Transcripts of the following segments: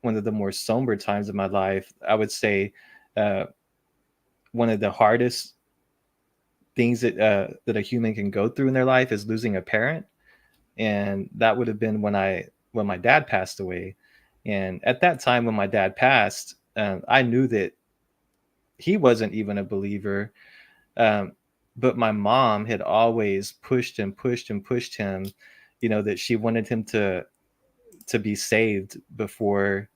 one of the more somber times of my life. I would say uh, one of the hardest things that a human can go through in their life is losing a parent, and that would have been when my dad passed away. And at that time when my dad passed, I knew that he wasn't even a believer. Um, but my mom had always pushed and pushed and pushed him, that she wanted him to be saved before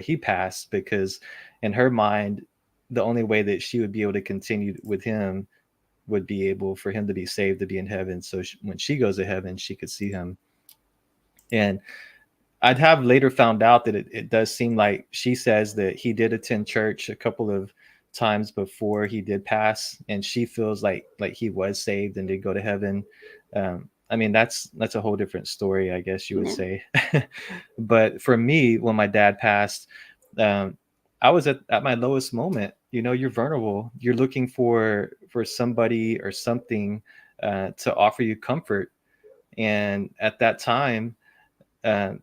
he passed, because in her mind, the only way that she would be able to continue with him would be able for him to be saved, to be in heaven. So when she goes to heaven, she could see him. And I'd have later found out that it does seem like she says that he did attend church a couple of times before he did pass, and she feels like he was saved and did go to heaven. I mean, that's a whole different story, I guess you would Yeah. say. But for me, when my dad passed, um, I was at my lowest moment. You're vulnerable. You're looking for somebody or something to offer you comfort. And at that time, uh,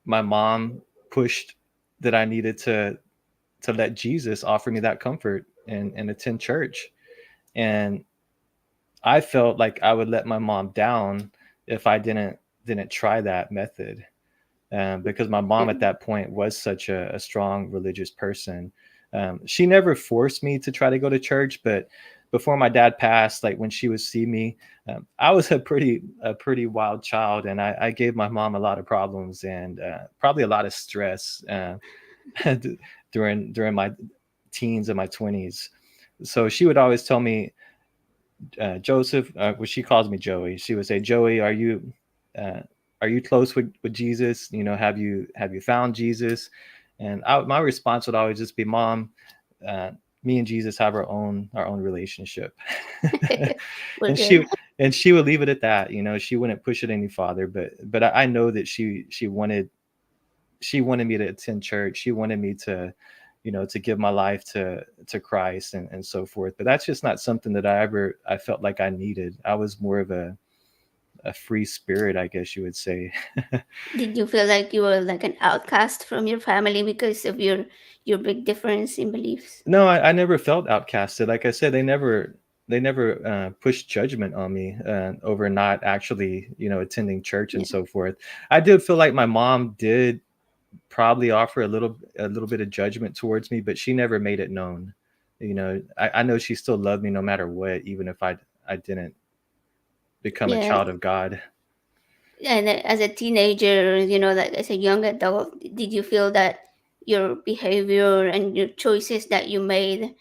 my mom pushed that I needed to let Jesus offer me that comfort and attend church. And I felt like I would let my mom down if I didn't try that method, because my mom at that point was such a strong religious person. She never forced me to try to go to church, but before my dad passed, like when she would see me, I was a pretty wild child, and I gave my mom a lot of problems and probably a lot of stress during my teens and my 20s. So she would always tell me, Joseph, well, she calls me Joey. She would say, Joey, uh, are you close with Jesus? Have you found Jesus? And my response would always just be, Mom, uh, me and Jesus have our own relationship. We're and good. she would leave it at that. She wouldn't push it any farther. But I know that she wanted me to attend church. She wanted me to give my life to Christ and so forth. But that's just not something that I felt like I needed. I was more of a free spirit, I guess you would say. Did you feel like you were like an outcast from your family because of your big difference in beliefs? No, I never felt outcasted. Like I said, they never pushed judgment on me over not actually attending church and Yeah. so forth. I did feel like my mom did probably offer a little bit of judgment towards me, but she never made it known. I know she still loved me no matter what, even if I didn't become a Yeah. child of God. And as a teenager, like as a young adult, did you feel that your behavior and your choices that you made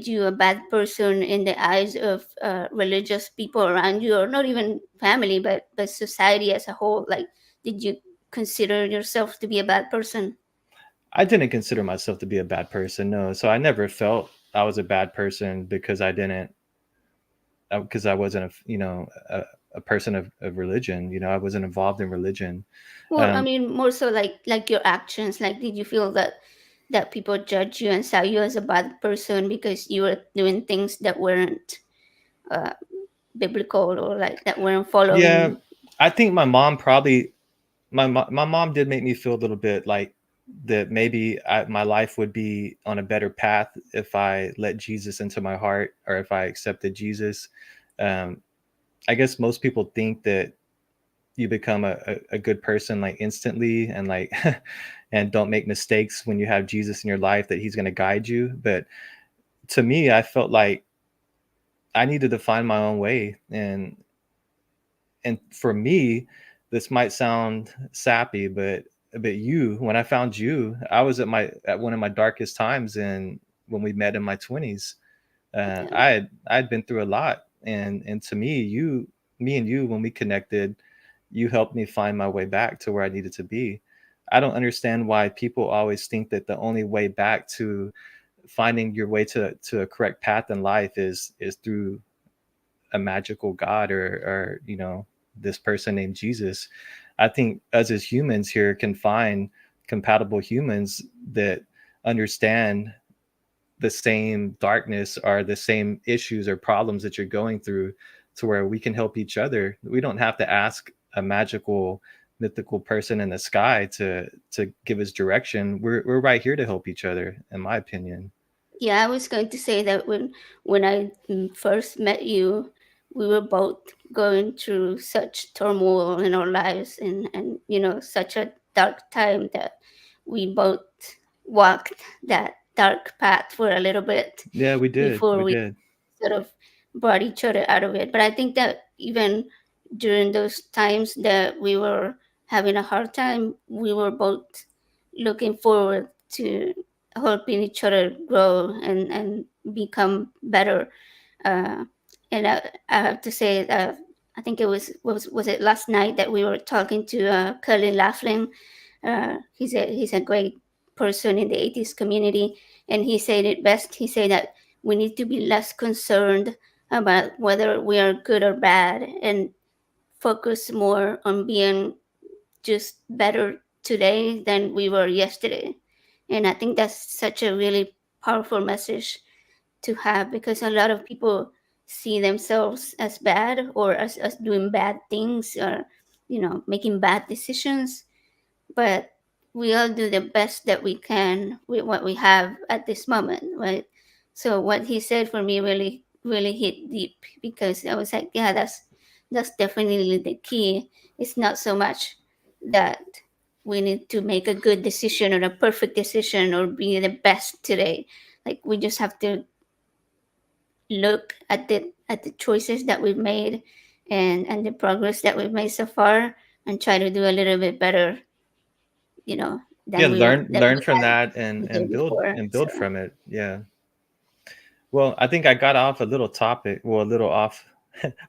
you a bad person in the eyes of religious people around you, or not even family, but society as a whole? Like, did you consider yourself to be a bad person? I didn't consider myself to be a bad person, no. So I never felt I was a bad person because I wasn't a person of religion. I wasn't involved in religion. Well, I Um, mean, more so like your actions. Like, did you feel that people judge you and saw you as a bad person because you were doing things that weren't uh, biblical, or like that weren't yeah, following? I think my mom did make me feel a little bit like that maybe my life would be on a better path if I let Jesus into my heart, or if I accepted Jesus. Um, I guess most people think that you become a good person like instantly, and like and don't make mistakes when you have Jesus in your life, that he's going to guide you. But to me, I felt like I needed to find my own way. And for me, this might sound sappy, but when I found you, I was at one of my darkest times, and when we met in my 20s, Yeah. I'd been through a lot. And to me, me and you, when we connected, you helped me find my way back to where I needed to be. I don't understand why people always think that the only way back to finding your way to a correct path in life is through a magical God, or this person named Jesus. I think us as humans here can find compatible humans that understand the same darkness or the same issues or problems that you're going through, to where we can help each other. We don't have to ask a magical mythical person in the sky to give us direction. We're right here to help each other, in my opinion. Yeah, I was going to say that when I first met you, we were both going through such turmoil in our lives, and you know, such a dark time that we both walked that dark path for a little bit Yeah, we did. before We we did. sort of brought each other out of it. But I think that even during those times that we were having a hard time, we were both looking forward to helping each other grow and become better. Uh, and I have to say, I think it was it last night that we were talking to Curly Laughlin. He's a great person in the atheist community, and he said it best. He said that we need to be less concerned about whether we are good or bad, and focus more on being just better today than we were yesterday. And I think that's such a really powerful message to have, because a lot of people see themselves as bad, or as doing bad things, or making bad decisions. But we all do the best that we can with what we have at this moment, right? So what he said for me really really hit deep, because I was like, yeah, that's definitely the key. It's not so much that we need to make a good decision or a perfect decision or be the best today. Like, we just have to look at the choices that we've made, and the progress that we've made so far, and try to do a little bit better, you know, Yeah, than learn we from had that the day before. and So build from it. Yeah. Well, I think I got off a little topic, well, a little off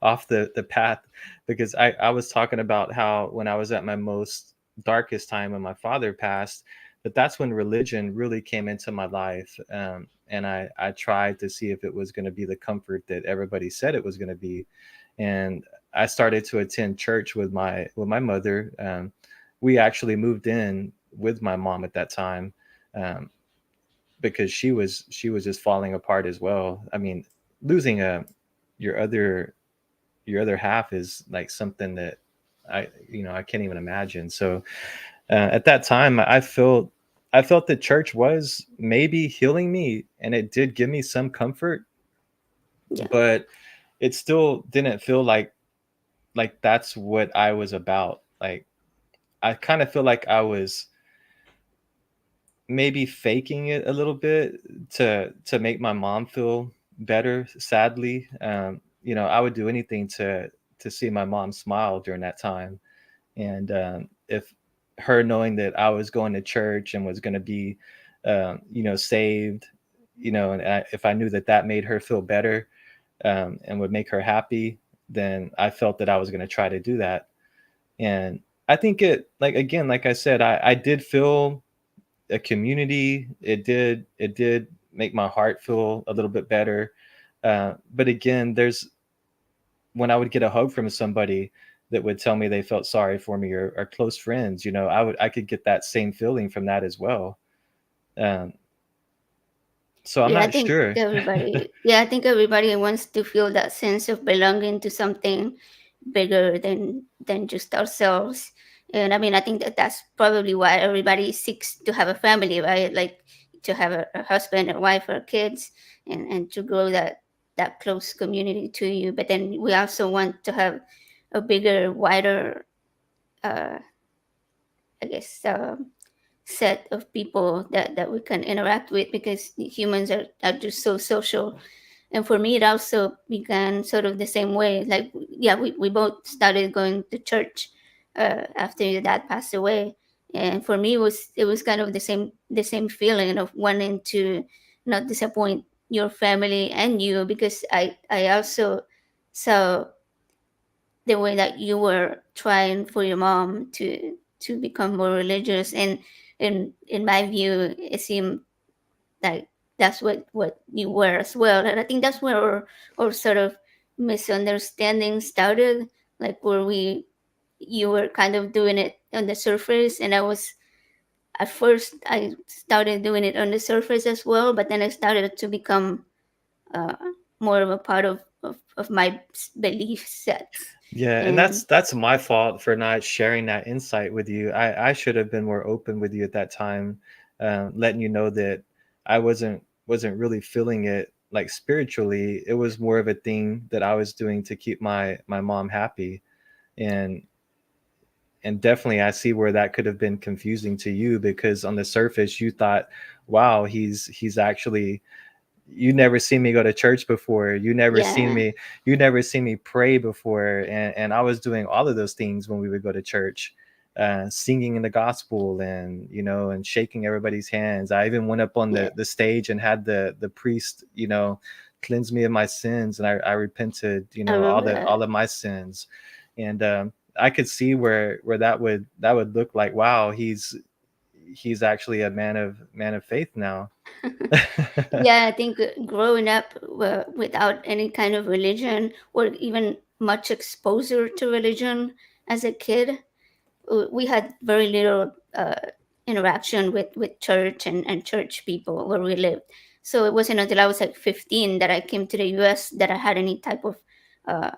off the path, because I was talking about how when I was at my most darkest time when my father passed, that that's when religion really came into my life. And I tried to see if it was going to be the comfort that everybody said it was going to be. And I started to attend church with my mother. We actually moved in with my mom at that time. Um, because she was just falling apart as well. I mean, losing a your other your other half is like something that I can't even imagine. So at that time, I felt that church was maybe healing me, and it did give me some comfort, yeah, but it still didn't feel like that's what I was about. Like, I kind of feel like I was maybe faking it a little bit to make my mom feel better. Sadly, I would do anything to see my mom smile during that time. And if her knowing that I was going to church and was going to be saved, and if I knew that that made her feel better, and would make her happy, then I felt that I was going to try to do that. And I think it, like, again, like I said, I did feel a community. It did make my heart feel a little bit better. But again, there's when I would get a hug from somebody that would tell me they felt sorry for me, or close friends, I could get that same feeling from that as well. Um, so I'm yeah. not sure. I think everybody wants to feel that sense of belonging to something bigger than just ourselves. And I mean, I think that that's probably why everybody seeks to have a family, right? Like, to have a husband, a wife, or kids, and to grow that close community to you. But then we also want to have a bigger, wider, uh, I guess, set of people that we can interact with, because humans are just so social. And for me, it also began sort of the same way. Like, yeah, we both started going to church after your dad passed away. And for me, it was kind of the same feeling of wanting to not disappoint your family and you, because I also saw the way that you were trying for your mom to become more religious. And in my view, it seemed like that's what you were as well. And I think that's where our sort of misunderstanding started. Like, where you were kind of doing it on the surface, and at first I started doing it on the surface as well, but then I started to become uh, more of a part of my belief sets. Yeah, and And that's my fault for not sharing that insight with you. I should have been more open with you at that time, letting you know that I wasn't really feeling it like spiritually. It was more of a thing that I was doing to keep my mom happy, and definitely I see where that could have been confusing to you because on the surface you thought, wow, he's actually, you never seen me go to church before, yeah, you never seen me pray before, and I was doing all of those things when we would go to church, singing in the gospel, and and shaking everybody's hands. I even went up on yeah, the stage and had the priest, cleanse me of my sins, and I repented, I remember that. all of my sins. And I could see where that would look like, wow, he's actually a man of faith now. Yeah, I think growing up without any kind of religion or even much exposure to religion as a kid, we had very little interaction with church and church people where we lived. So it wasn't until I was like 15 that I came to the US that I had any type of uh,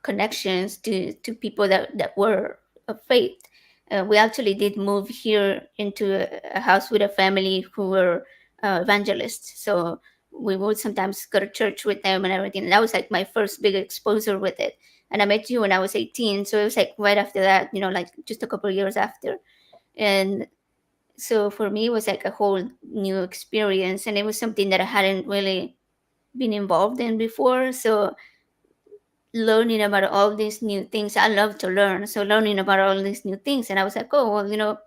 connections to people that were of faith. We actually did move here into a house with a family who were evangelists. So we would sometimes go to church with them and everything. And that was like my first big exposure with it. And I met you when I was 18. So it was like right after that, like just a couple of years after. And so for me, it was like a whole new experience. And it was something that I hadn't really been involved in before. So learning about all these new things. I love to learn. So learning about all these new things. And I was like, oh, well,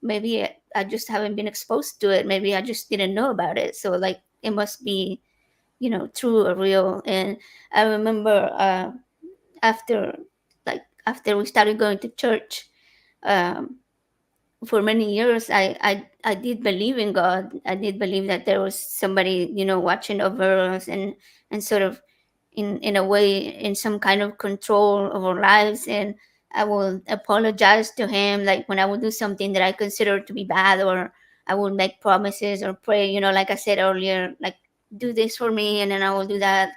maybe I just haven't been exposed to it. Maybe I just didn't know about it. So like it must be, true or real. And I remember after after we started going to church, um, for many years I did believe in God. I did believe that there was somebody, watching over us and sort of in a way in some kind of control of our lives. And I will apologize to him like when I would do something that I consider to be bad, or I would make promises or pray, like I said earlier, like do this for me and then I will do that,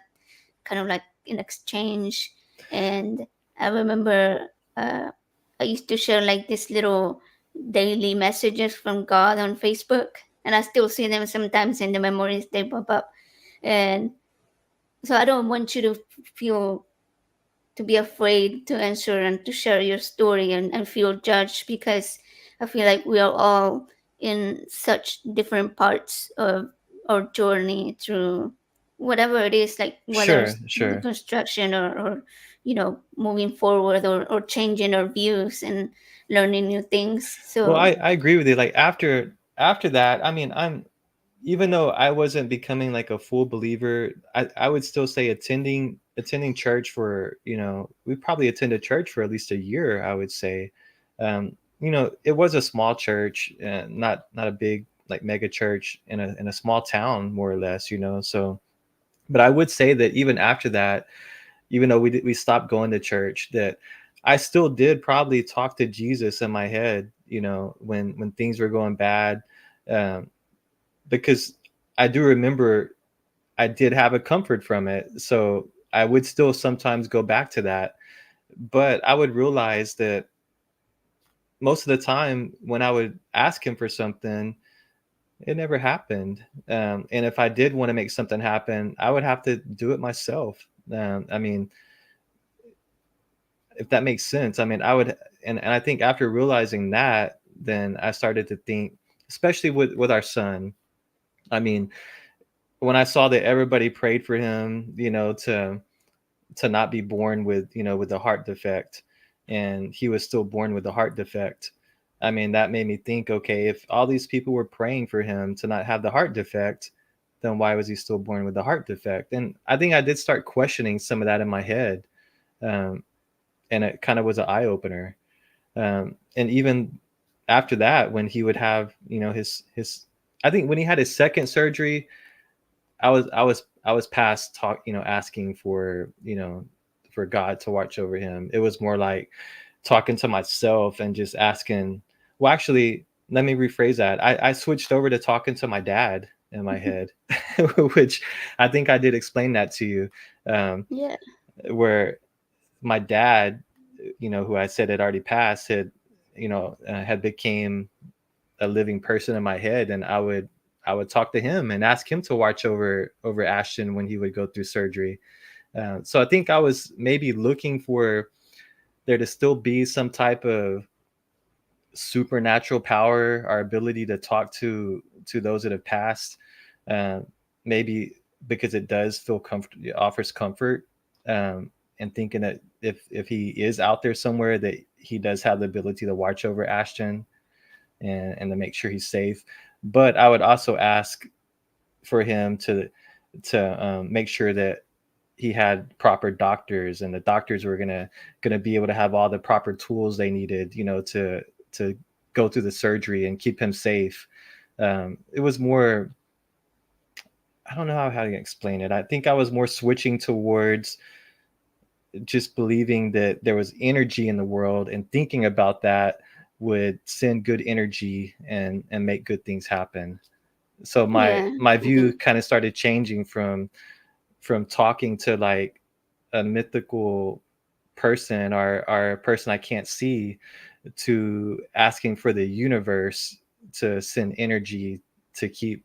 kind of like in exchange. And I remember uh, I used to share like this little daily messages from God on Facebook, and I still see them sometimes in the memories they pop up. And so I don't want you to feel to be afraid to answer and to share your story and feel judged, because I feel like we are all in such different parts of our journey through whatever it is, like whether Sure, it's the sure. construction or moving forward or changing our views and learning new things. Well, So I agree with you. Like after that, I mean, I'm even though I wasn't becoming like a full believer, I would still say attending church for, we probably attended church for at least a year, I would say. It was a small church, not a big like mega church in a small town, more or less, so. But I would say that even after that, even though we stopped going to church, that I still did probably talk to Jesus in my head, when things were going bad, um, because I do remember I did have a comfort from it. So I would still sometimes go back to that, but I would realize that most of the time when I would ask him for something, it never happened. And if I did want to make something happen, I would have to do it myself. I mean, if that makes sense. I mean, and I think after realizing that, then I started to think, especially with our son. I mean, when I saw that everybody prayed for him, to not be born with, with a heart defect, and he was still born with a heart defect. I mean, that made me think, okay, if all these people were praying for him to not have the heart defect, then why was he still born with the heart defect? And I think I did start questioning some of that in my head. Um, and it kind of was an eye opener. And even after that, when he would have, his, I think when he had his second surgery, I was past asking for, for God to watch over him. It was more like talking to myself and just asking. Well, actually, let me rephrase that. I switched over to talking to my dad. in my head, which I think I did explain that to you, um, Yeah. where my dad, who I said had already passed, had became a living person in my head, and I would talk to him and ask him to watch over Ashton when he would go through surgery. So I think I was maybe looking for there to still be some type of supernatural power, our ability to talk to those that have passed, uh, maybe because it does feel comfort, it offers comfort, and thinking that if he is out there somewhere, that he does have the ability to watch over Ashton and to make sure he's safe. But I would also ask for him to make sure that he had proper doctors, and the doctors were gonna be able to have all the proper tools they needed, to go through the surgery and keep him safe. It was more, I don't know how to explain it. I think I was more switching towards just believing that there was energy in the world, and thinking about that would send good energy and make good things happen. So my Yeah. my I view think. kind of started changing from talking to like a mythical person, or a person I can't see, to asking for the universe to send energy to keep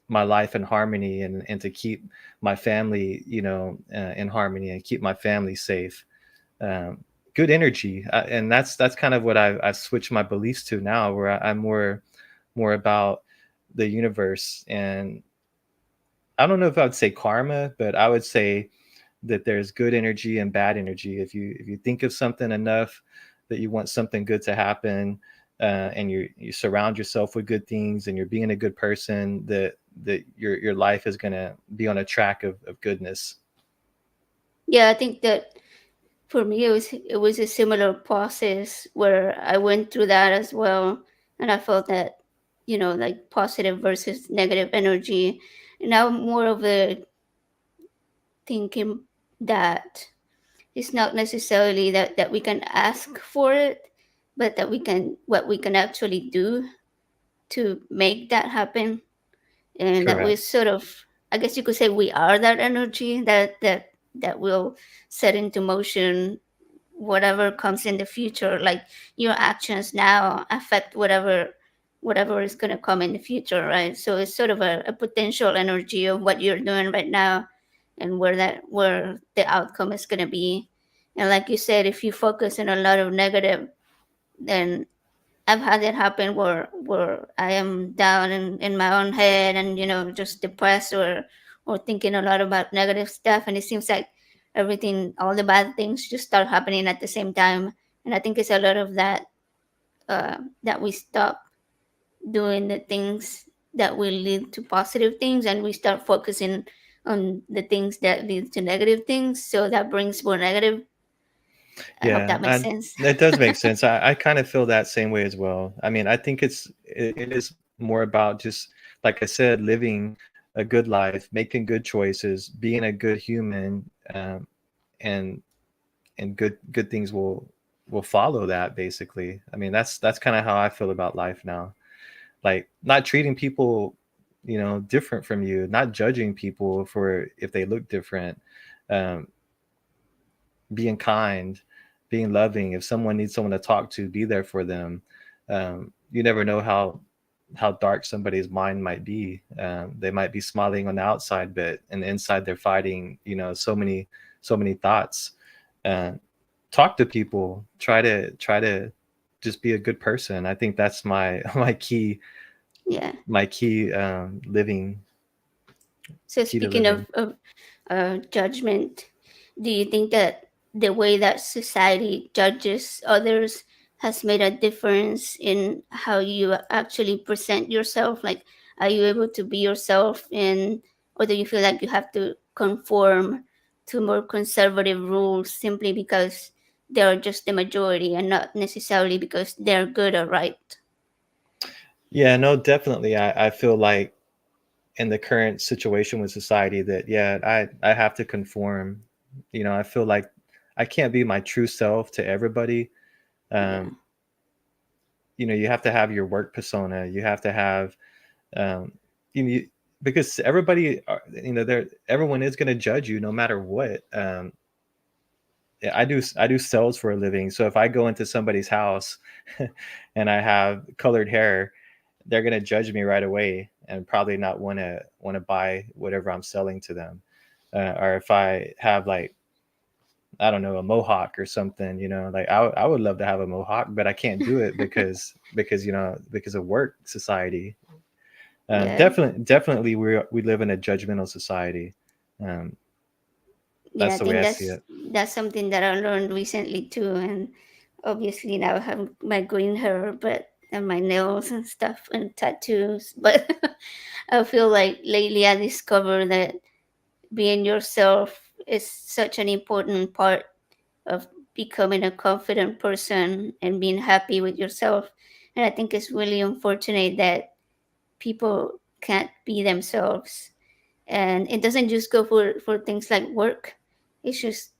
my life in harmony, and to keep my family, in harmony, and keep my family safe. Um, Good energy, and that's kind of what I've switched my beliefs to now, where I'm more about the universe. And I don't know if I would say karma, but I would say that there's good energy and bad energy. If you think of something enough that you want something good to happen, and you surround yourself with good things, and you're being a good person, that your life is gonna be on a track of goodness. Yeah, I think that for me it was a similar process where I went through that as well, and I felt that, like positive versus negative energy. And now more of a thinking that it's not necessarily that we can ask for it, but that we can what we can actually do to make that happen. And that we Correct. sort of, I guess you could say, we are that energy that will set into motion whatever comes in the future. Like your actions now affect whatever is going to come in the future, right? So it's sort of a potential energy of what you're doing right now, and where the outcome is going to be. And like you said, if you focus on a lot of negative, then I've had it happen where I am down in my own head, and just depressed, or thinking a lot about negative stuff, and it seems like everything, all the bad things just start happening at the same time. And I think it's a lot of that we stop doing the things that will lead to positive things, and we start focusing on the things that lead to negative things, so that brings more negative. I hope Yeah, that makes and sense. that does make sense. I kind of feel that same way as well. I mean, I think it is more about just, like I said, living a good life, making good choices, being a good human, and good things will follow that, basically. I mean, that's kind of how I feel about life now. Like, not treating people, different from you, not judging people for if they look different, um, being kind, being loving. If someone needs someone to talk to, be there for them. You never know how dark somebody's mind might be. They might be smiling on the outside, but in the inside they're fighting, so many thoughts. Uh, Talk to people. Try to just be a good person. I think that's my Yeah. my key, living So key to speaking living. of judgment, do you think that the way that society judges others has made a difference in how you actually present yourself? Like, are you able to be yourself, or do you feel like you have to conform to more conservative rules simply because they're just the majority and not necessarily because they're good or right? Yeah, no, definitely. I feel like in the current situation with society that, yeah, I have to conform. I feel like I can't be my true self to everybody. Yeah. um you have to have your work persona. You have to have, um you because everybody, everyone is going to judge you no matter what. Yeah, I do sales for a living, so if I go into somebody's house and I have colored hair, they're going to judge me right away and probably not want to buy whatever I'm selling to them. Or if I have, like, I don't know, a mohawk or something, like I would love to have a mohawk, but I can't do it because of work society. Yeah, Definitely we live in a judgmental society. Um, yeah. that's I the way think I see it. that's something that I learned recently too, and obviously now I have my green hair, but and my nails and stuff and tattoos. But I feel like lately I discovered that being yourself is such an important part of becoming a confident person and being happy with yourself. And I think it's really unfortunate that people can't be themselves. And it doesn't just go for things like work, it's just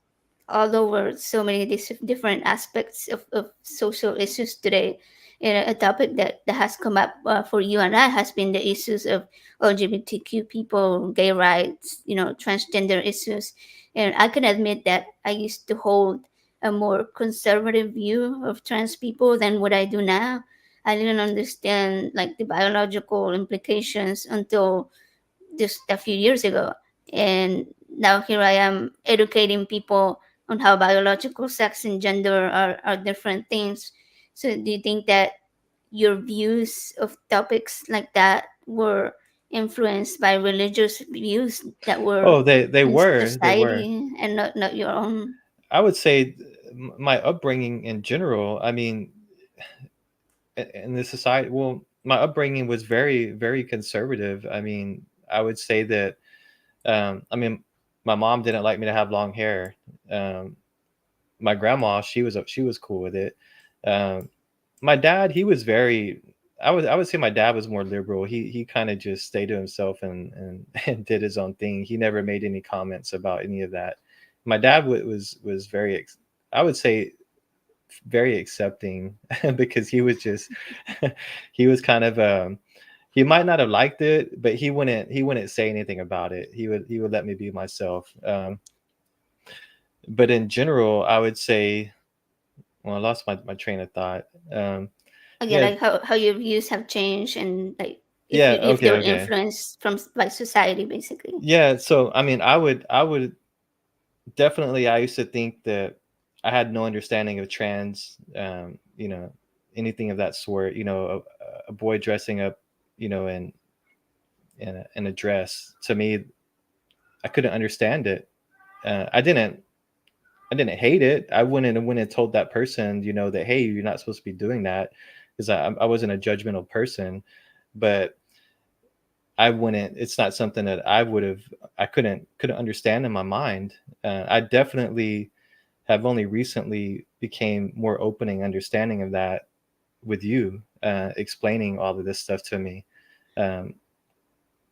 all over so many different aspects of social issues today. And a topic that has come up for you and I has been the issues of LGBTQ people, gay rights, transgender issues. And I can admit that I used to hold a more conservative view of trans people than what I do now. I didn't understand like the biological implications until just a few years ago. And now here I am educating people on how biological sex and gender are different things. So do you think that your views of topics like that were influenced by religious views that were Oh, they were. society and not your own? I would say my upbringing in general. I mean, in the society, well, my upbringing was very, very conservative. I mean, I would say that. I mean, my mom didn't like me to have long hair. Um, my grandma, she was cool with it. Um, my dad, he was very. I would say my dad was more liberal. He kind of just stayed to himself and and did his own thing. He never made any comments about any of that. My dad was very, I would say, very accepting because he was just he was kind of he might not have liked it, but he wouldn't say anything about it. He would let me be myself. But in general, I would say, well, I lost my train of thought. Um, Again, yeah, like how your views have changed and like yeah, if okay, they're okay. influenced from by society basically. Yeah, so I mean, I would definitely, I used to think that I had no understanding of trans, anything of that sort. A boy dressing up, in a dress. To me, I couldn't understand it. I didn't hate it. I wouldn't have told that person, that, hey, you're not supposed to be doing that, because I wasn't a judgmental person. But I wouldn't. It's not something that I couldn't understand in my mind. I definitely have only recently became more open and understanding of that with you, explaining all of this stuff to me. Um,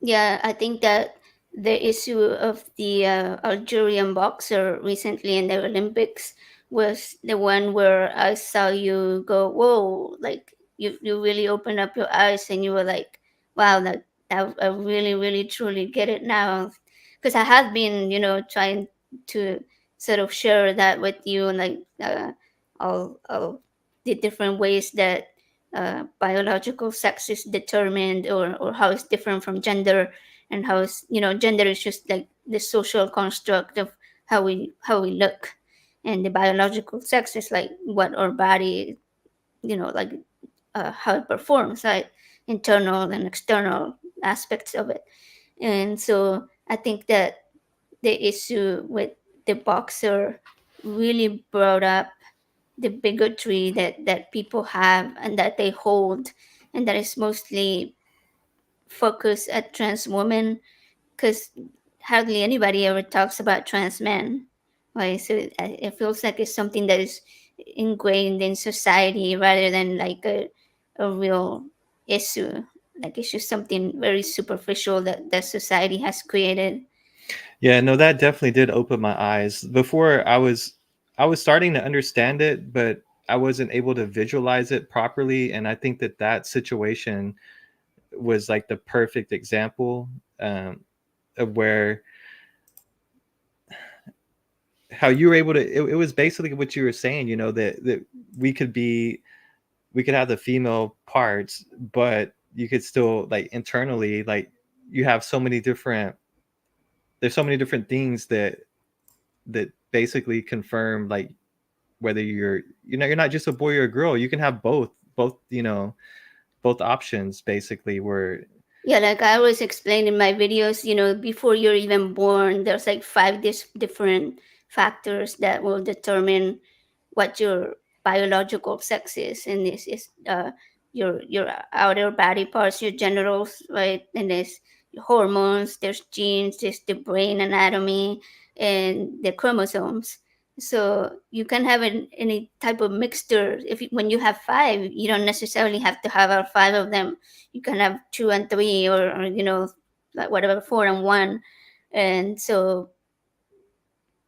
Yeah, I think that the issue of the Algerian boxer recently in the Olympics was the one where I saw you go, whoa, like you really opened up your eyes and you were like, wow, I really, really, truly get it now. Because I had been, trying to sort of share that with you and like all the different ways that biological sex is determined or how it's different from gender and how it's gender is just like the social construct of how we look and the biological sex is like what our body like how it performs like internal and external aspects of it. And so I think that the issue with the boxer really brought up the bigotry that people have and that they hold, and that is mostly focused at trans women because hardly anybody ever talks about trans men, right? So it feels like it's something that is ingrained in society rather than like a real issue. Like it's just something very superficial that society has created. yeah, no, that definitely did open my eyes. Before, I was starting to understand it, but I wasn't able to visualize it properly. And I think that situation was like the perfect example. of where how you were able to it was basically what you were saying, you know, that we could be we could have the female parts, but you could still like internally, like you have so many different there's so many different things that basically confirm like whether you're not just a boy or a girl. You can have both, you know, both options basically where Yeah, like I always explain in my videos, you know, before you're even born, there's like five different factors that will determine what your biological sex is, and this is your outer body parts, your genitals, right? And there's hormones, there's genes, there's the brain anatomy, and the chromosomes. So you can have any type of mixture. When you have five, you don't necessarily have to have all five of them. You can have two and three, or you know, like whatever, four and one. And so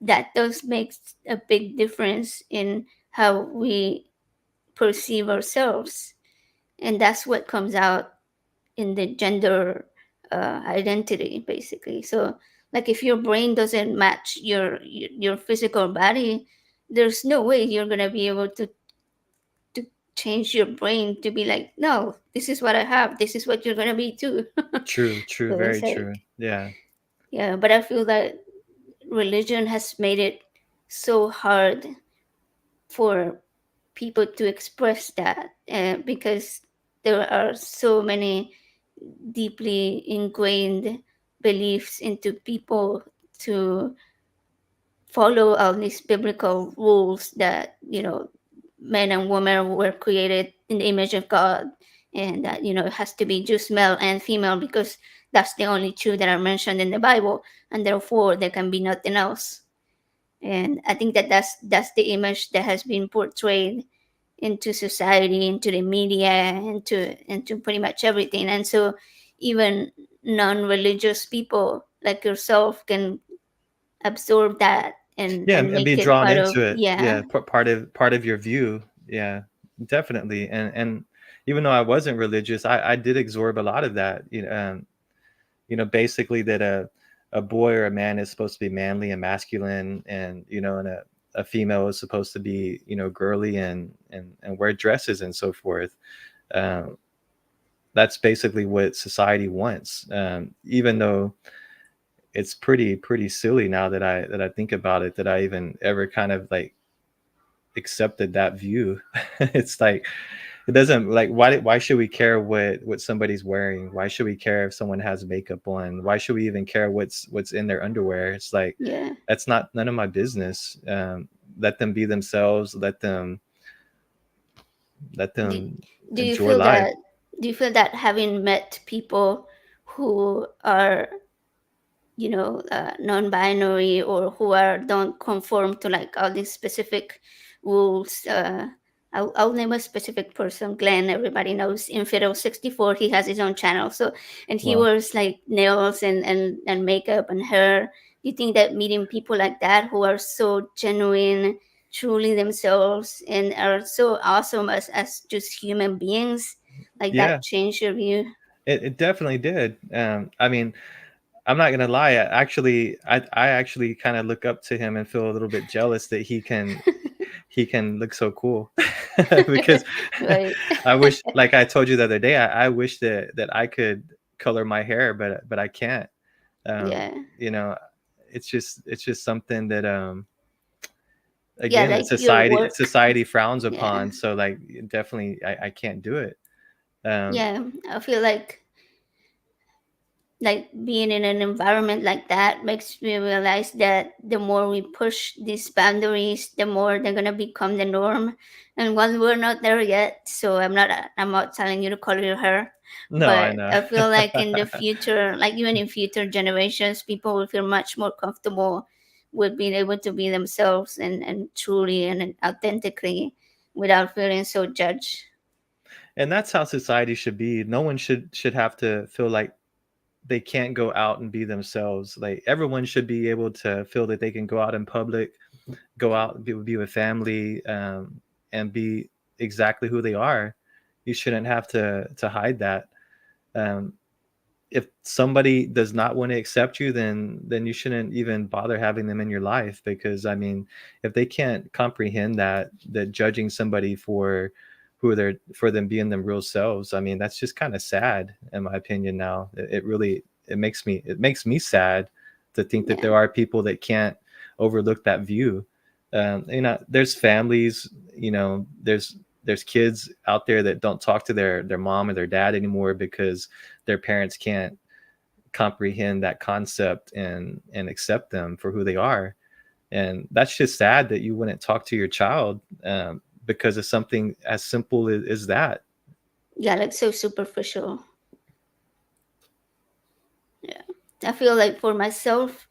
that does make a big difference in how we perceive ourselves, and that's what comes out in the gender identity, basically. So like if your brain doesn't match your physical body, there's no way you're going to be able to change your brain to be like, no, this is what I have, this is what you're going to be too. true, So very it's like, true. Yeah. yeah, but I feel that religion has made it so hard for people to express that, because there are so many deeply ingrained beliefs into people to follow all these biblical rules that, you know, men and women were created in the image of God, and that, you know, it has to be just male and female because that's the only two that are mentioned in the Bible, and therefore there can be nothing else. And I think that that's the image that has been portrayed into society, into the media, into pretty much everything. And so even non-religious people like yourself can absorb that Yeah, and and make be it drawn part of, into it. yeah. Yeah, part of your view. Yeah, definitely. And even though I wasn't religious, I did absorb a lot of that. You know, basically that a boy or a man is supposed to be manly and masculine, and you know, and a female is supposed to be, you know, girly and wear dresses and so forth. Um, that's basically what society wants. Even though it's pretty silly now that I think about it, that I even ever kind of like accepted that view. It's like it doesn't like why should we care what somebody's wearing? Why should we care if someone has makeup on? Why should we even care what's in their underwear? It's like Yeah. that's not none of my business. Let them be themselves. Let do, them do you enjoy feel life. that do you feel that having met people who are, you know, non-binary, or who are don't conform to like all these specific rules, I'll name a specific person, Glenn. Everybody knows Infidel 64. He has his own channel, so, and he Well, wears like nails and makeup and hair. You think that meeting people like that who are so genuine, truly themselves, and are so awesome as just human beings, like yeah, that changed your view? it definitely did. I mean, I'm not gonna lie. I actually kind of look up to him and feel a little bit jealous that he can look so cool. Because Right. I wish, like I told you the other day, I wish that I could color my hair, but I can't. Yeah. You know, it's just something that Yeah, again that like your work. society frowns Yeah. upon. So like definitely I can't do it. Um, Yeah, I feel like being in an environment like that makes me realize that the more we push these boundaries, the more they're gonna become the norm. And while we're not there yet, so I'm not telling you to color your hair, no, I but know. I feel like in the future, like even in future generations, people will feel much more comfortable with being able to be themselves and truly and authentically, without feeling so judged. And that's how society should be. No one should have to feel like they can't go out and be themselves. Like everyone should be able to feel that they can go out in public, go out and be with family, and be exactly who they are. You shouldn't have to hide that. Um, if somebody does not want to accept you, then you shouldn't even bother having them in your life, because I mean, if they can't comprehend that judging somebody for who they're, for them being them real selves, I mean, that's just kind of sad in my opinion. Now it really, it makes me sad to think that Yeah. there are people that can't overlook that view. You know, there's families, you know, there's kids out there that don't talk to their mom or their dad anymore because their parents can't comprehend that concept and accept them for who they are. And that's just sad that you wouldn't talk to your child, because of something as simple as that. Yeah, like so superficial. Yeah. I feel like for myself,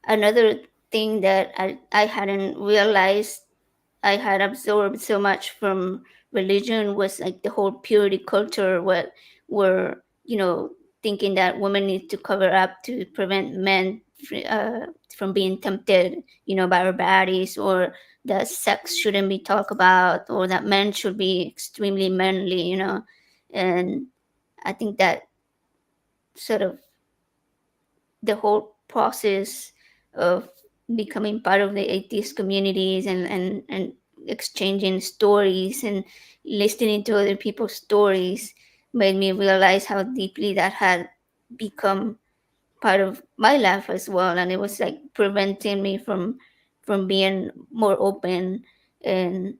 another thing that I hadn't realized I had absorbed so much from religion was like the whole purity culture, what were, you know, thinking that women need to cover up to prevent men from being tempted, you know, by our bodies, or that sex shouldn't be talked about, or that men should be extremely manly, you know. And I think that sort of the whole process of becoming part of the atheist communities, and exchanging stories and listening to other people's stories made me realize how deeply that had become part of my life as well, and it was like preventing me from being more open. And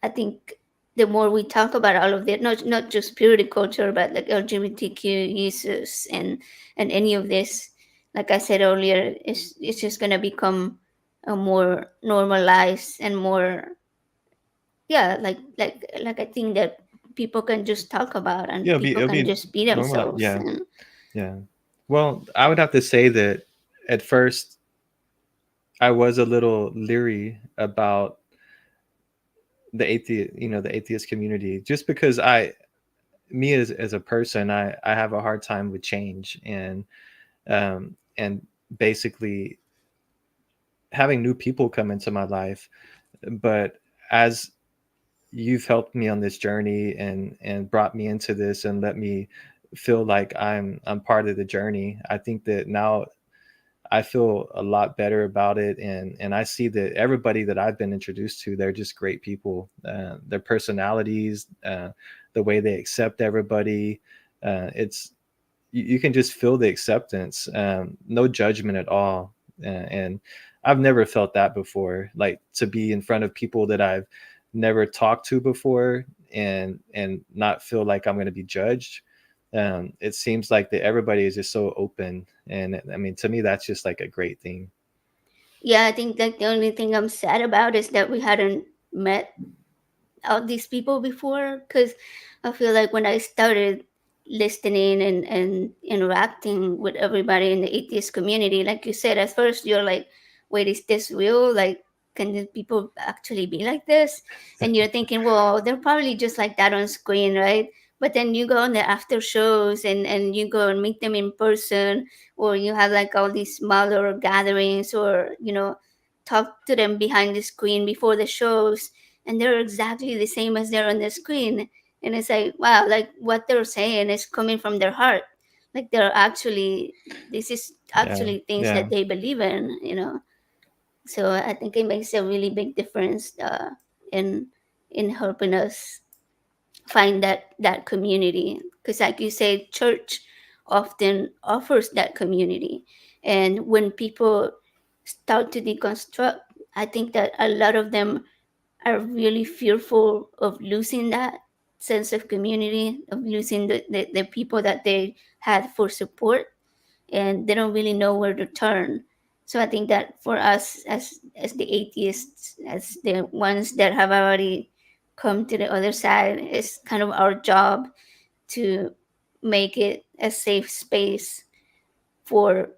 I think the more we talk about all of that, not just purity culture, but like LGBTQ issues and any of this, like I said earlier, it's just gonna become a more normalized and more, yeah, like I think that people can just talk about, and Yeah, people it'll can be just be normal. themselves. Yeah, And yeah. Well, I would have to say that at first I was a little leery about the atheist, you know, the atheist community, just because me as a person, I have a hard time with change, and basically having new people come into my life. But as you've helped me on this journey and brought me into this and let me feel like I'm part of the journey, I think that now I feel a lot better about it, and I see that everybody that I've been introduced to, they're just great people. Their personalities, the way they accept everybody, it's you can just feel the acceptance, no judgment at all. And I've never felt that before, like to be in front of people that I've never talked to before, and not feel like I'm going to be judged. It seems like that everybody is just so open, and I mean, to me, that's just like a great thing. yeah, I think like the only thing I'm sad about is that we hadn't met all these people before, because I feel like when I started listening and interacting with everybody in the atheist community, like you said, at first you're like, wait, is this real? Like, can these people actually be like this? And you're thinking, well, they're probably just like that on screen, right? But then you go on the after shows, and you go and meet them in person, or you have like all these smaller gatherings, or, you know, talk to them behind the screen before the shows, and they're exactly the same as they're on the screen. And it's like, wow, like what they're saying is coming from their heart. Like they're actually, this is Yeah, actually things yeah, that they believe in, you know. So I think it makes a really big difference in in helping us find that community, because like you say, church often offers that community. And when people start to deconstruct, I think that a lot of them are really fearful of losing that sense of community, of losing the people that they had for support, and they don't really know where to turn. So I think that for us as the atheists, as the ones that have already come to the other side, it's kind of our job to make it a safe space for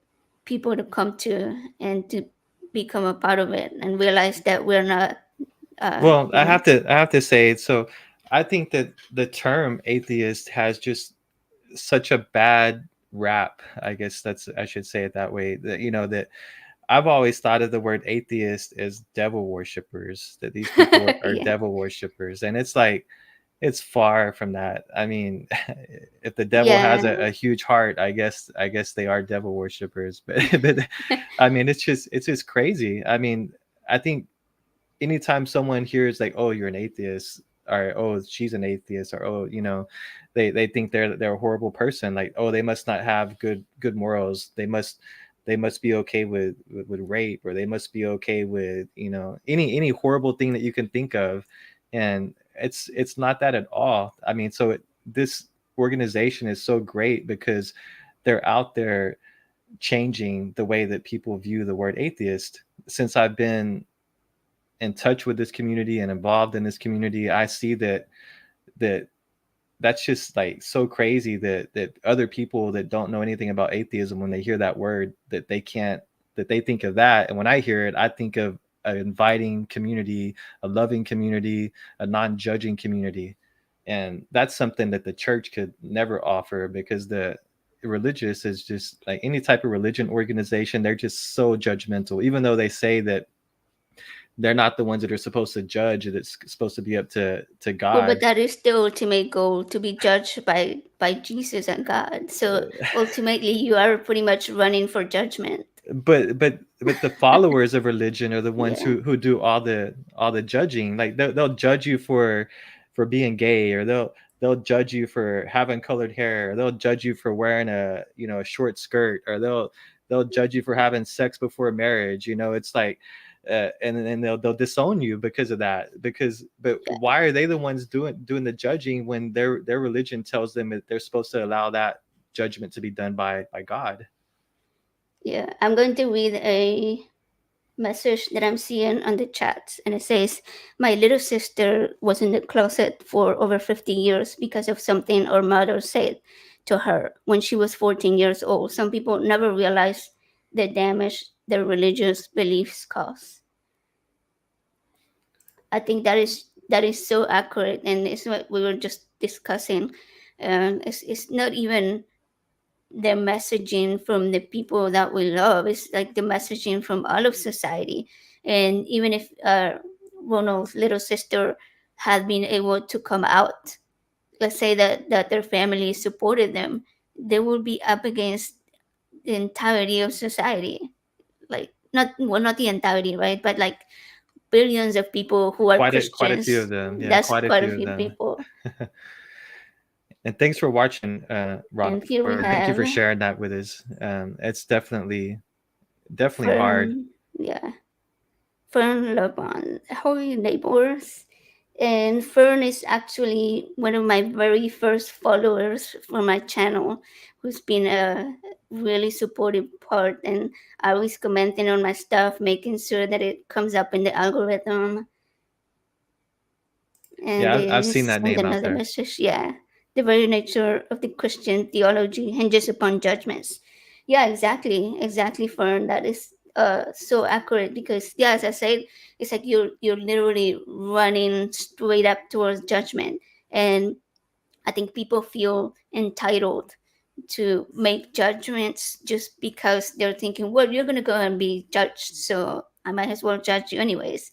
people to come to, and to become a part of it, and realize that we're not well, you know. I have to say, so I think that the term atheist has just such a bad rap. I guess that's, I should say it that way, that you know, that I've always thought of the word atheist as devil worshippers, that these people are Yeah. devil worshippers. And it's like, it's far from that. I mean, if the devil Yeah, has a huge heart, I guess they are devil worshippers. But I mean, it's just crazy. I mean, I think anytime someone hears like, oh, you're an atheist, or oh, she's an atheist, or oh, they think they're a horrible person. Like, oh, they must not have good morals. They must be okay with rape, or they must be okay with any horrible thing that you can think of. And it's not that at all. I mean, this organization is so great because they're out there changing the way that people view the word atheist. Since I've been in touch with this community and involved in this community, I see that that's just like so crazy that other people that don't know anything about atheism, when they hear that word, that they can't that they think of that. And when I hear it, I think of an inviting community, a loving community, a non-judging community. And that's something that the church could never offer, because the religious is just like any type of religion organization, they're just so judgmental, even though they say that they're not the ones that are supposed to judge, that it's supposed to be up to well, but God. that is the ultimate goal, to be judged by Jesus and God. So ultimately, you are pretty much running for judgment. But the followers of religion are the ones Yeah, who do all the judging. Like they'll judge you for being gay, or they'll judge you for having colored hair, or they'll judge you for wearing a short skirt, or they'll judge you for having sex before marriage. It's like and then they'll disown you because of that. But yeah, why are they the ones doing the judging, when their religion tells them that they're supposed to allow that judgment to be done by God? yeah. I'm going to read a message that I'm seeing on the chat, and it says, "My little sister was in the closet for over 50 years because of something her mother said to her when she was 14 years old. Some people never realize the damage their religious beliefs cause." I think that is so accurate, and it's what we were just discussing. It's not even the messaging from the people that we love. It's like the messaging from all of society. And even if Ronald's little sister had been able to come out, let's say that their family supported them, they would be up against the entirety of society. Like, not the entirety, right? But like billions of people who are Quite a few of Christians. them. Yeah, That's quite a quite a few of few them. people. And thanks for watching, Ronald. And here we Or thank you have for sharing that with us. It's definitely hard. Fern, yeah, Fern Lobon, Holy Neighbors. And Fern is actually one of my very first followers for my channel, who's been a really supportive part and always commenting on my stuff, making sure that it comes up in the algorithm. And Yeah, I've then seen that send name out another there. message. Yeah, the very nature of the Christian theology hinges upon judgments. Yeah, exactly, Fern. That is so accurate, because yeah, as I said, it's like you're literally running straight up towards judgment. And I think people feel entitled to make judgments just because they're thinking, well, you're gonna go and be judged, so I might as well judge you anyways.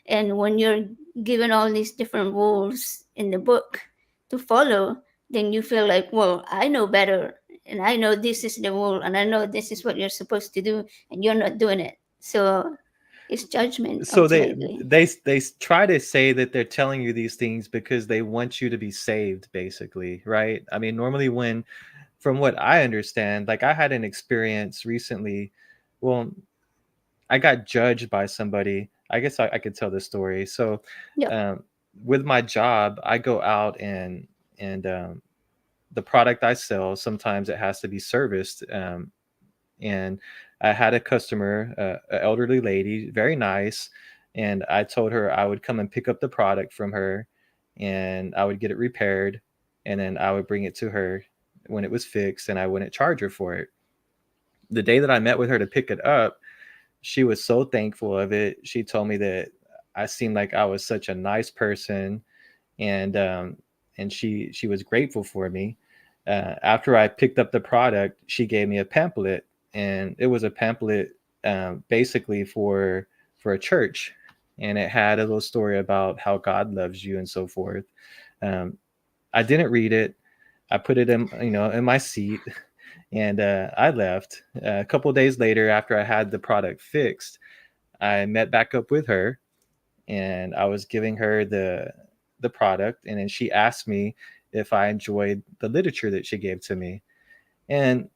And when you're given all these different rules in the book to follow, then you feel like, well, I know better, and I know this is the rule, and I know this is what you're supposed to do, and you're not doing it. So it's judgment So ultimately. they try to say that they're telling you these things because they want you to be saved, basically, right? I mean, normally when, from what I understand, like I had an experience recently. Well, I got judged by somebody. I guess I could tell this story. So, Yeah. um, with my job, I go out and the product I sell, sometimes it has to be serviced. And I had a customer, an elderly lady, very nice, and I told her I would come and pick up the product from her, and I would get it repaired, and then I would bring it to her when it was fixed, and I wouldn't charge her for it. The day that I met with her to pick it up, she was so thankful of it. She told me that I seemed like I was such a nice person, and she was grateful for me. After I picked up the product, she gave me a pamphlet, and it was a pamphlet basically for a church, and it had a little story about how God loves you and so forth. I didn't read it. I put it in, in my seat, and I left. A couple of days later, after I had the product fixed, I met back up with her, and I was giving her the product, and then she asked me if I enjoyed the literature that she gave to me. And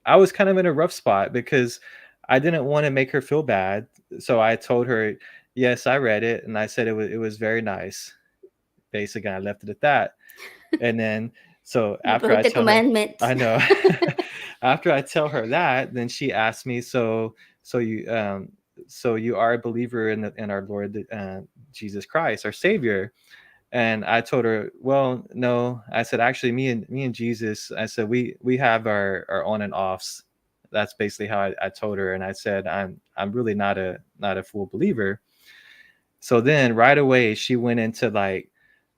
I was kind of in a rough spot because I didn't want to make her feel bad. So I told her, yes, I read it, and I said it was very nice. Basically, I left it at that. And then so You after broke I the tell her, commandments. I know. After I tell her that, then she asked me, so you are a believer in our Lord Jesus Christ, our Savior? And I told her, well, no. I said, actually, me and Jesus, I said, we have our on and offs. That's basically how I told her. And I said, I'm really not a full believer. So then right away she went into like,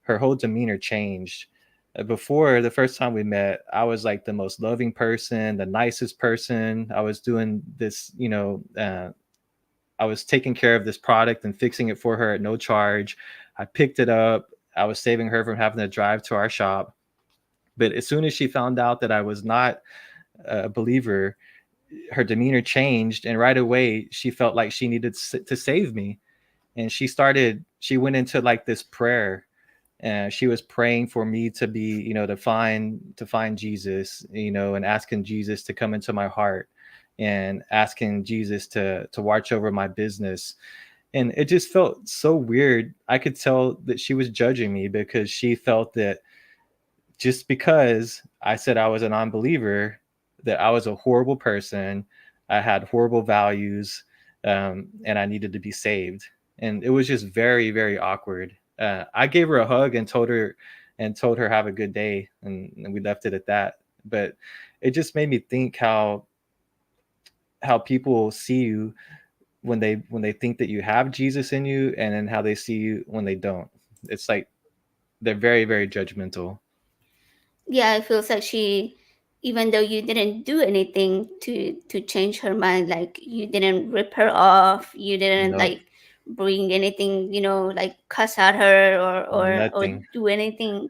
her whole demeanor changed. Before, the first time we met, I was like the most loving person, the nicest person. I was doing this, I was taking care of this product and fixing it for her at no charge. I picked it up. I was saving her from having to drive to our shop. But as soon as she found out that I was not a believer, her demeanor changed. And right away, she felt like she needed to save me. And she went into like this prayer. And she was praying for me to be, to find Jesus, and asking Jesus to come into my heart, and asking Jesus to watch over my business. And it just felt so weird. I could tell that she was judging me because she felt that just because I said I was a non-believer, that I was a horrible person, I had horrible values, and I needed to be saved. And it was just very, very awkward. I gave her a hug and told her have a good day, and we left it at that. But it just made me think how people see you when they think that you have Jesus in you, and then how they see you when they don't. It's like they're very, very judgmental. Yeah, it feels like she, even though you didn't do anything to change her mind, like you didn't rip her off, you didn't Nope, like bring anything, like cuss at her, or nothing. do anything,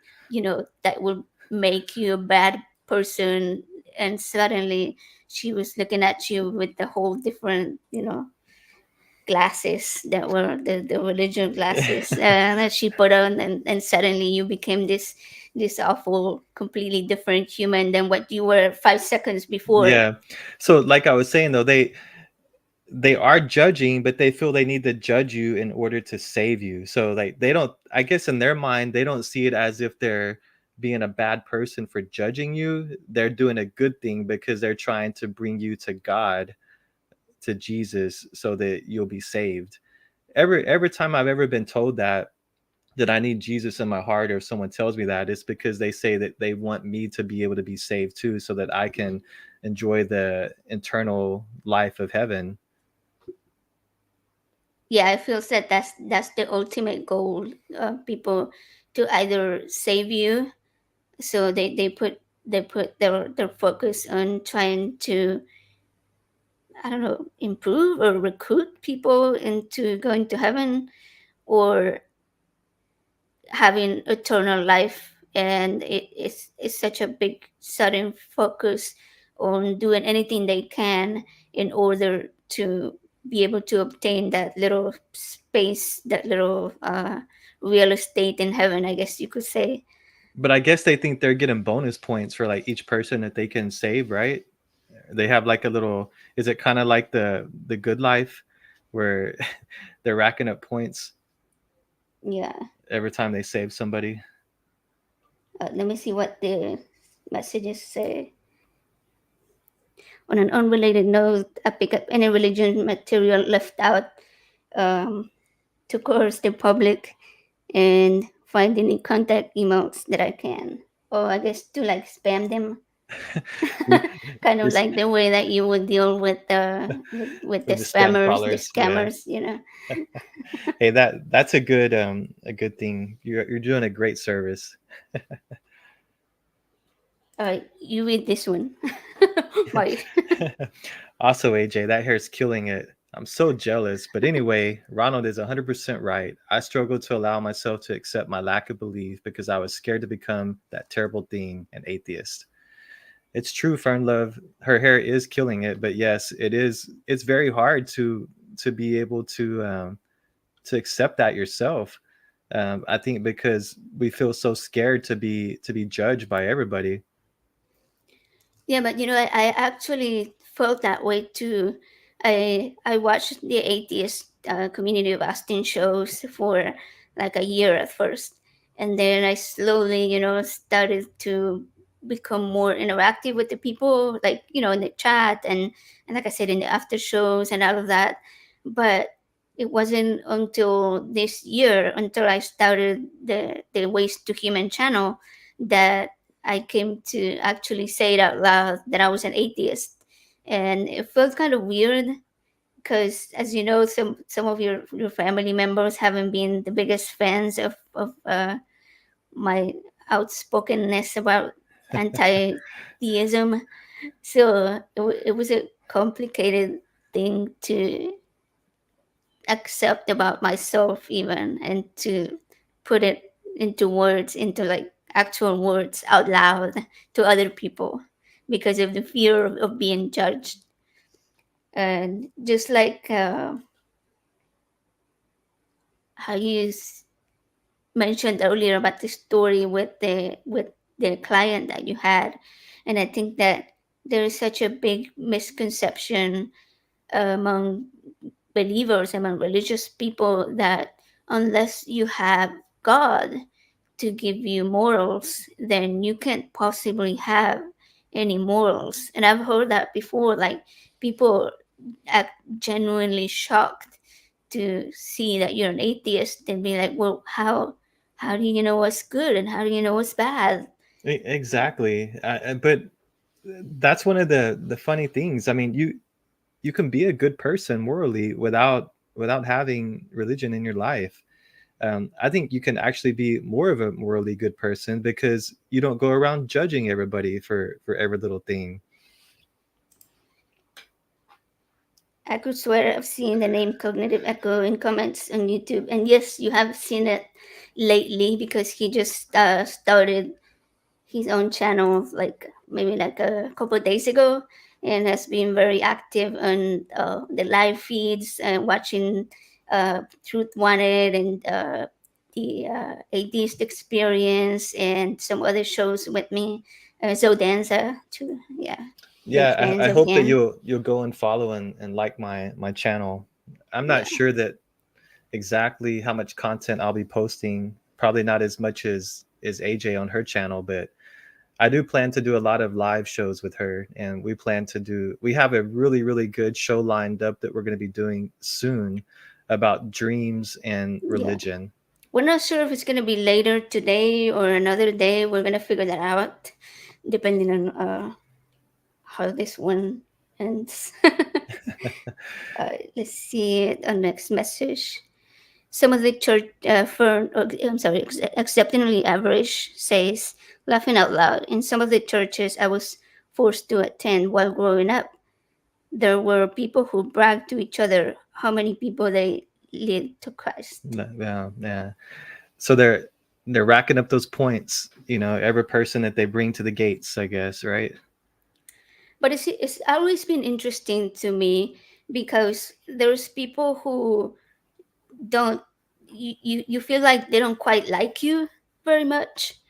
that would make you a bad person. And suddenly she was looking at you with the whole different, glasses that were the religion glasses that she put on, and suddenly you became this awful, completely different human than what you were 5 seconds before. Yeah. So like I was saying though, they are judging, but they feel they need to judge you in order to save you. So like they don't, I guess in their mind, they don't see it as if they're being a bad person for judging you. They're doing a good thing because they're trying to bring you to God, to Jesus, so that you'll be saved. Every time I've ever been told that I need Jesus in my heart, or if someone tells me that, it's because they say that they want me to be able to be saved too, so that I can enjoy the eternal life of heaven. Yeah, it feels that that's the ultimate goal. People to either save you, so they put their focus on trying to, I don't know, improve or recruit people into going to heaven, or having eternal life. And it's such a big sudden focus on doing anything they can in order to be able to obtain that little space, that little real estate in heaven, I guess you could say. But I guess they think they're getting bonus points for like each person that they can save, right? They have like a little, is it kind of like the good life, where they're racking up points Yeah. every time they save somebody? Let me see what the messages say. On an unrelated note, I pick up any religion material left out, um, to coerce the public, and find any contact emails that I can. Or I guess to like spam them, We kind of this like the way that you would deal with the with the spam spammers, the callers, yeah. scammers. Hey, that's a good thing. You're doing a great service. All right, you read this one. Right. Also, AJ, that hair's killing it. I'm so jealous. But anyway, Ronald is 100% right. I struggled to allow myself to accept my lack of belief because I was scared to become that terrible thing, an atheist. It's true, Fern Love. Her hair is killing it, but yes, it is. It's very hard to be able to accept that yourself. I think because we feel so scared to be judged by everybody. Yeah, but I actually felt that way too. I watched the atheist community of Austin shows for like a year at first, and then I slowly, started to become more interactive with the people, like in the chat and like I said, in the after shows and all of that. But it wasn't until this year, until I started the Waste to Human channel, that I came to actually say it out loud that I was an atheist, and it felt kind of weird because, as you know, some of your family members haven't been the biggest fans of my outspokenness about anti-theism, so it was a complicated thing to accept about myself, even, and to put it into words, into like actual words out loud to other people because of the fear of being judged. And just like how you mentioned earlier about the story with the client that you had, and I think that there is such a big misconception among believers, among religious people, that unless you have God to give you morals, then you can't possibly have any morals. And I've heard that before, like people act genuinely shocked to see that you're an atheist and be like, well, how do you know what's good and how do you know what's bad? Exactly. But that's one of the funny things. I mean, you can be a good person morally without having religion in your life. I think you can actually be more of a morally good person because you don't go around judging everybody for every little thing. I could swear I've seen the name Cognitive Echo in comments on YouTube. And yes, you have seen it lately because he just started his own channel like maybe like a couple of days ago, and has been very active on the live feeds and watching Truth Wanted and the Atheist Experience and some other shows with me. Zodanza too. Yeah, big Yeah, fans I of hope that him. you'll go and follow and like my channel. I'm not Yeah. sure that exactly how much content I'll be posting. Probably not as much as AJ on her channel, but I do plan to do a lot of live shows with her, and we have a really good show lined up that we're going to be doing soon about dreams and Yeah. religion. We're not sure if it's going to be later today or another day. We're going to figure that out depending on how this one ends. Let's see the next message. Some of the church, I'm sorry, exceptionally average says, laughing out loud. In some of the churches I was forced to attend while growing up, there were people who bragged to each other how many people they lead to Christ. Yeah, yeah. So they're racking up those points, every person that they bring to the gates, I guess, right? But it's always been interesting to me because there's people who don't, you feel like they don't quite like you very much.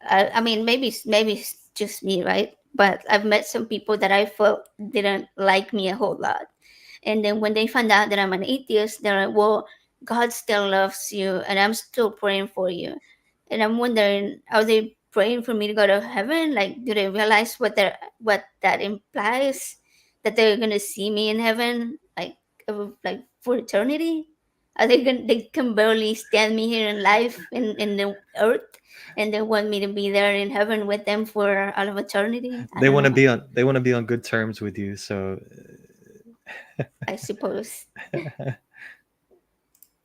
I mean, maybe it's just me, right? But I've met some people that I felt didn't like me a whole lot, and then when they find out that I'm an atheist, they're like, "Well, God still loves you, and I'm still praying for you." And I'm wondering, are they praying for me to go to heaven? Like, do they realize what that implies? That they're gonna see me in heaven, like for eternity? Are they gonna? They can barely stand me here in life in the earth, and they want me to be there in heaven with them for all of eternity. I don't know. They want to be on good terms with you. So I suppose.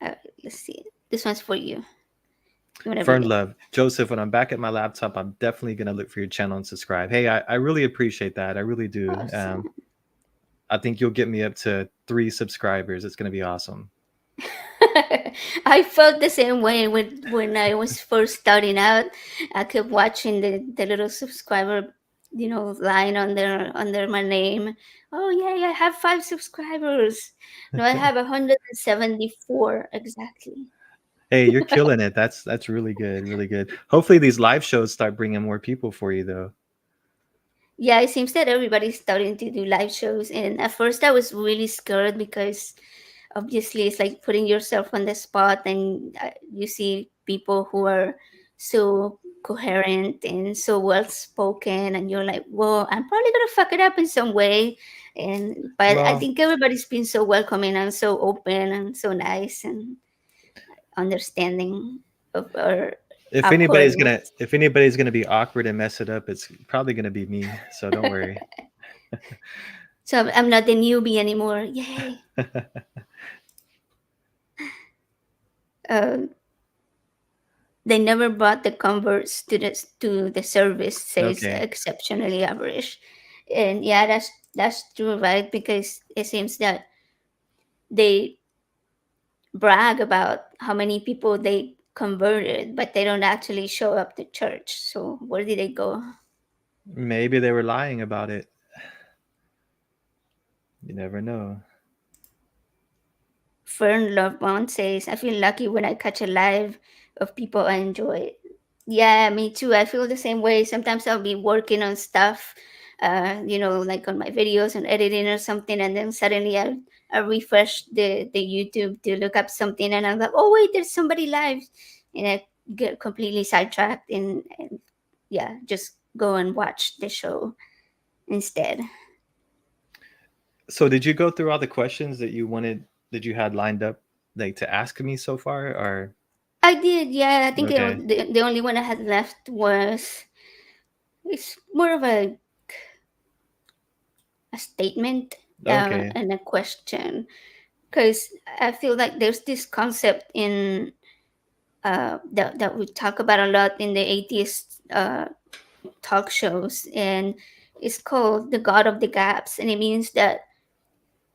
Uh, let's see. This one's for you. You want to read Fern it? Love, Joseph, when I'm back at my laptop, I'm definitely gonna look for your channel and subscribe. Hey, I really appreciate that. I really do. Awesome. I think you'll get me up to 3 subscribers. It's gonna be awesome. I felt the same way when I was first starting out. I kept watching the little subscriber, line under my name. Oh yeah, I have 5 subscribers. No, I have 174 exactly. Hey, you're killing it. That's really good, really good. Hopefully these live shows start bringing more people for you though. Yeah, it seems that everybody's starting to do live shows, and at first I was really scared because obviously it's like putting yourself on the spot, and you see people who are so coherent and so well spoken, and you're like, whoa, I'm probably gonna fuck it up in some way. And but I Well, think everybody's been so welcoming and so open and so nice and understanding of our awkwardness. if anybody's gonna be awkward and mess it up, it's probably gonna be me. So don't worry. So I'm not the newbie anymore. Yay. uh, they never brought the converts to the service, says Okay. exceptionally average. And yeah, that's true, right? Because it seems that they brag about how many people they converted, but they don't actually show up to church. So where did they go? Maybe they were lying about it. You never know. Fern Lovebond says, I feel lucky when I catch a live of people I enjoy. Yeah, me too. I feel the same way. Sometimes I'll be working on stuff, like on my videos and editing or something, and then suddenly I refresh the YouTube to look up something, and I'm like, oh wait, there's somebody live, and I get completely sidetracked, and yeah, just go and watch the show instead. So did you go through all the questions that you had lined up like to ask me so far or I did, yeah. I think okay. the only one I had left was it's more of a statement Okay. and a question because I feel like there's this concept in that we talk about a lot in the atheist talk shows, and it's called the God of the gaps, and it means that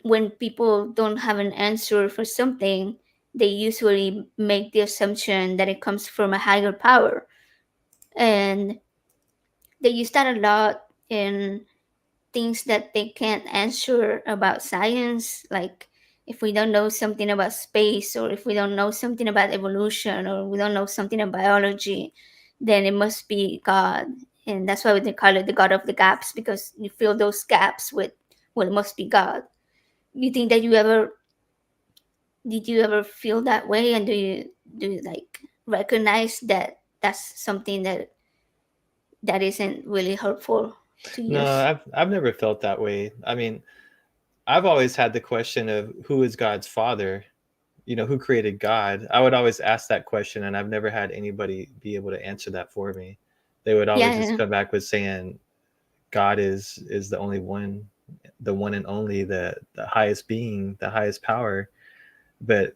when people don't have an answer for something, they usually make the assumption that it comes from a higher power, and they use that a lot in things that they can't answer about science, like if we don't know something about space, or if we don't know something about evolution, or we don't know something about biology, then it must be God. And that's why they call it the God of the gaps, because you fill those gaps with, well, it must be God. You think that you ever feel that way, and do you like recognize that that's something that isn't really helpful to No, use? I've never felt that way. I mean, I've always had the question of who is God's father? You know, who created God? I would always ask that question and I've never had anybody be able to answer that for me. They would always just Yeah. come back with saying God is the only one, the one and only, the highest being, the highest power. But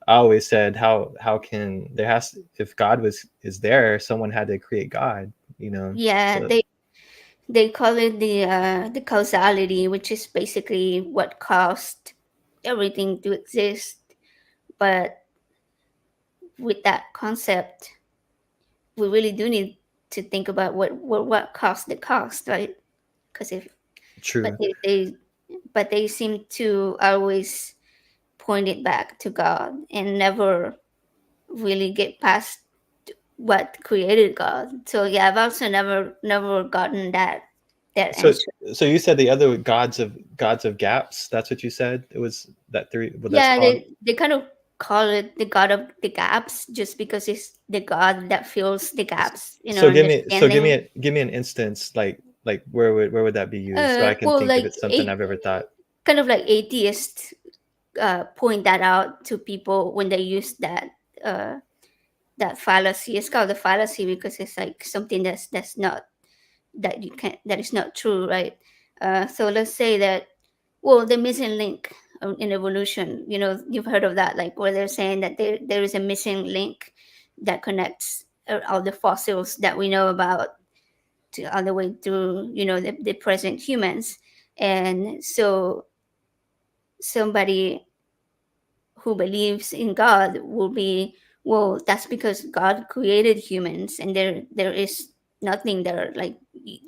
I always said how can there has if God was is there, someone had to create God, you know. Yeah, So they call it the causality, which is basically what caused everything to exist. But with that concept, we really do need to think about what caused the cost, right? Because if but true. they seem to always point it back to God and never really get past what created God. So yeah, I've also never gotten that So answer. so you said the other gods of gaps. That's what you said. It was that three. What that's Yeah, called. they kind of call it the god of the gaps just because it's the god that fills the gaps in our understanding. Give me an instance like where would that be used so I can Well, think if like it's something I've ever thought. kind of like atheists point that out to people when they use uh, that fallacy. It's called the fallacy because it's like something that's not that is not true, right? So let's say that, well, the missing link in evolution, you've heard of that, like where they're saying that there is a missing link that connects all the fossils that we know about to all the way through, the present humans. And so somebody who believes in God will be, well, that's because God created humans, and there is nothing there, like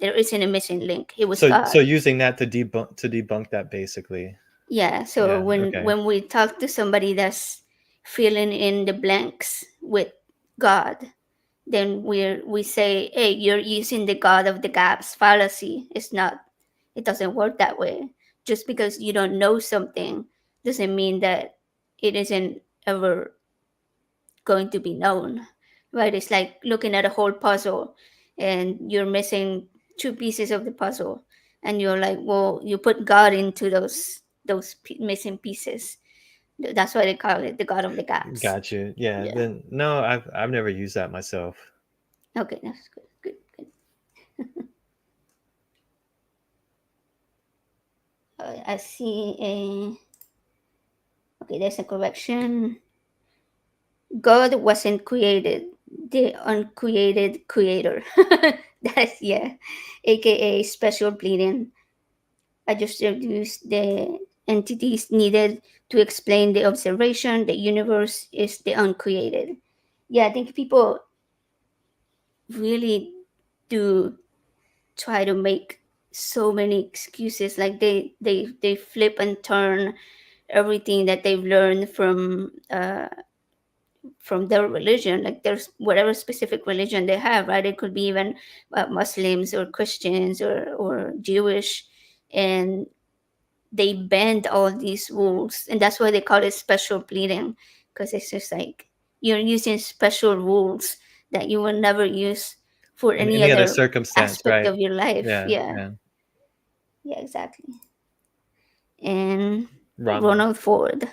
there isn't a missing link. It was So God. using that to debunk that basically. Yeah. So Yeah. when Okay. when we talk to somebody that's filling in the blanks with God, then we say, hey, you're using the God of the gaps fallacy. It's not. It doesn't work that way. Just because you don't know something doesn't mean that it isn't ever going to be known, right? It's like looking at a whole puzzle and you're missing two pieces of the puzzle, and you're like, well, you put God into those missing pieces. That's why they call it the God of the gaps. Got you. Yeah. Yeah. Then no, I've never used that myself. Okay, that's good. Good. Good. I see a. Okay, there's a correction. God wasn't created, the uncreated creator. That's, yeah, aka special pleading. I just reduced the entities needed to explain the observation. The universe is the uncreated. Yeah, I think people really do try to make so many excuses. Like they flip and turn everything that they've learned from their religion. Like there's whatever specific religion they have, right? It could be even Muslims or Christians or Jewish, and they bend all these rules, and that's why they call it special pleading, because it's just like you're using special rules that you will never use for In any any other other circumstance, aspect right? of your life. Yeah. Yeah, Yeah. yeah, exactly. And Ronald. Ronald Ford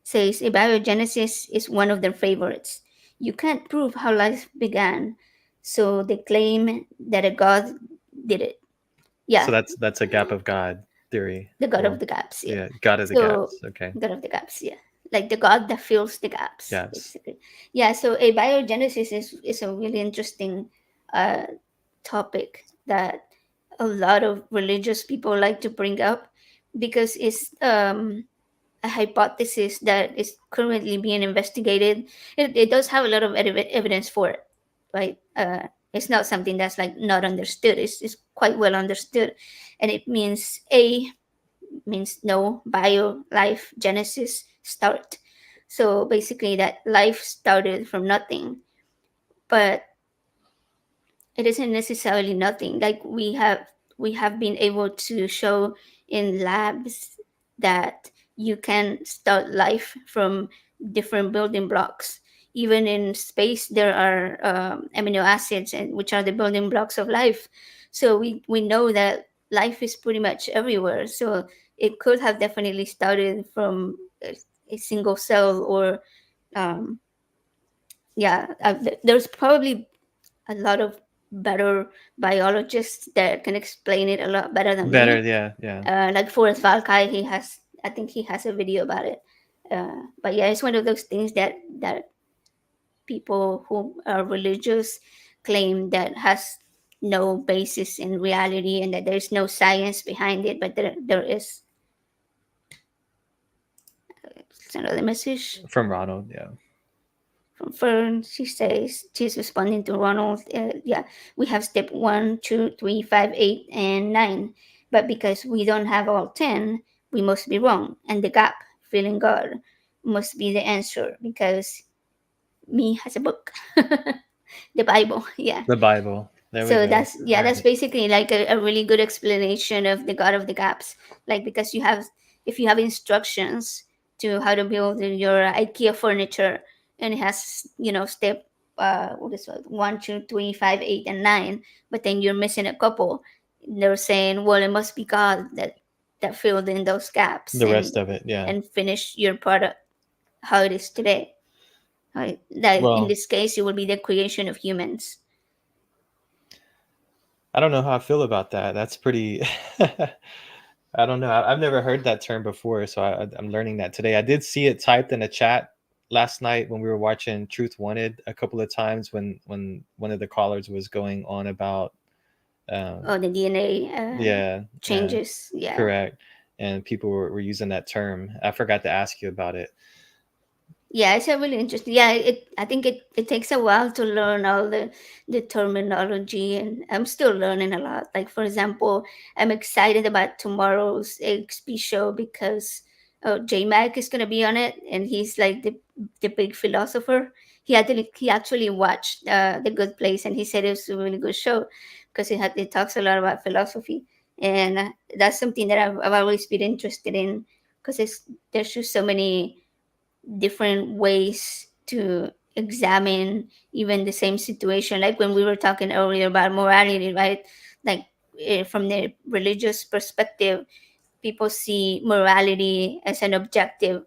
says abiogenesis is one of their favorites. You can't prove how life began, so they claim that a god did it. So Yeah, that's a gap of God theory. the god of Or the gaps. Yeah. yeah, God of the So, gaps. Okay. god of the gaps. Yeah, like the god that fills the gaps, Gaps. basically. Yeah. So abiogenesis is a really interesting uh, topic that a lot of religious people like to bring up, because it's a hypothesis that is currently being investigated. It does have a lot of evidence for it, right? It's not something that's like not understood. It's quite well understood, and it means a means no, bio, life, genesis, start. So basically, that life started from nothing, but it isn't necessarily nothing. Like we have been able to show in labs that you can start life from different building blocks. Even in space there are amino acids, and which are the building blocks of life. So we know that life is pretty much everywhere. So it could have definitely started from a single cell, or um, yeah, there's probably a lot of better biologists that can explain it a lot better than Better, me. yeah, yeah. Like Forrest Valkai, I think he has a video about it. But yeah, it's one of those things that people who are religious claim that has no basis in reality, and that there's no science behind it. But there is. It's another message From Ronald, yeah. from Fern. She says she's responding to Ronald. Yeah, we have step 1, 2, 3, 5, 8, and 9. But because we don't have all 10, we must be wrong. And the gap, feeling God, must be the answer, because me has a book, the Bible. Yeah. The Bible. There we So go. that's, yeah, All that's right. basically like a really good explanation of the God of the gaps. Like, because you have, if you have instructions to how to build your IKEA furniture, and it has, step what is it, 1, 2, 3, 5, 8, and 9, but then you're missing a couple. They're saying, well, it must be God that filled in those gaps The and rest of it, yeah. finished your product how it is today. Right? That in Well, this case, it will be the creation of humans. I don't know how I feel about that. That's pretty. I don't know. I've never heard that term before, so I'm learning that today. I did see it typed in a chat last night when we were watching Truth Wanted a couple of times when one of the callers was going on about Oh, the DNA yeah, yeah, changes. Yeah. correct. and people were using that term. I forgot to ask you about it. Yeah, it's a really interesting. Yeah, I think it takes a while to learn all the terminology, and I'm still learning a lot. Like for example, I'm excited about tomorrow's XP show because J Mac is gonna be on it, and he's like the big philosopher. He actually watched The Good Place, and he said it was a really good show because it talks a lot about philosophy, and that's something that I've always been interested in because there's just so many different ways to examine even the same situation, like when we were talking earlier about morality, right? Like from the religious perspective, people see morality as an objective,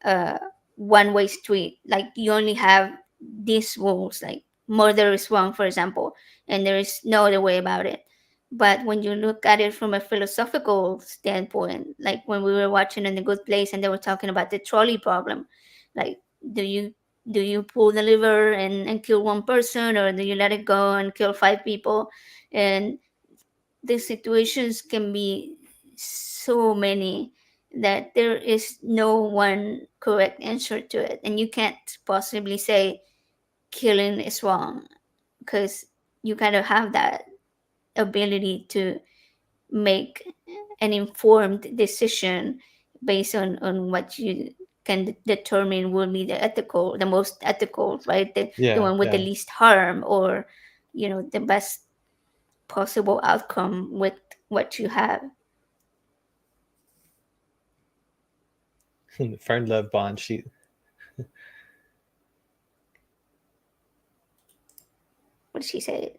uh, one way street. Like you only have these rules, like murder is wrong, for example, and there is no other way about it. But when you look at it from a philosophical standpoint, like when we were watching In the Good Place and they were talking about the trolley problem, like do you do you pull the lever and kill one person, or do you let it go and kill five people? And the situations can be so many that there is no one correct answer to it, and you can't possibly say killing is wrong because you kind of have that ability to make an informed decision based on what you can determine will be the most ethical, right? The Yeah, one with the yeah. least harm, or the best possible outcome with what you have. Fern Love Bond. She, What did she say?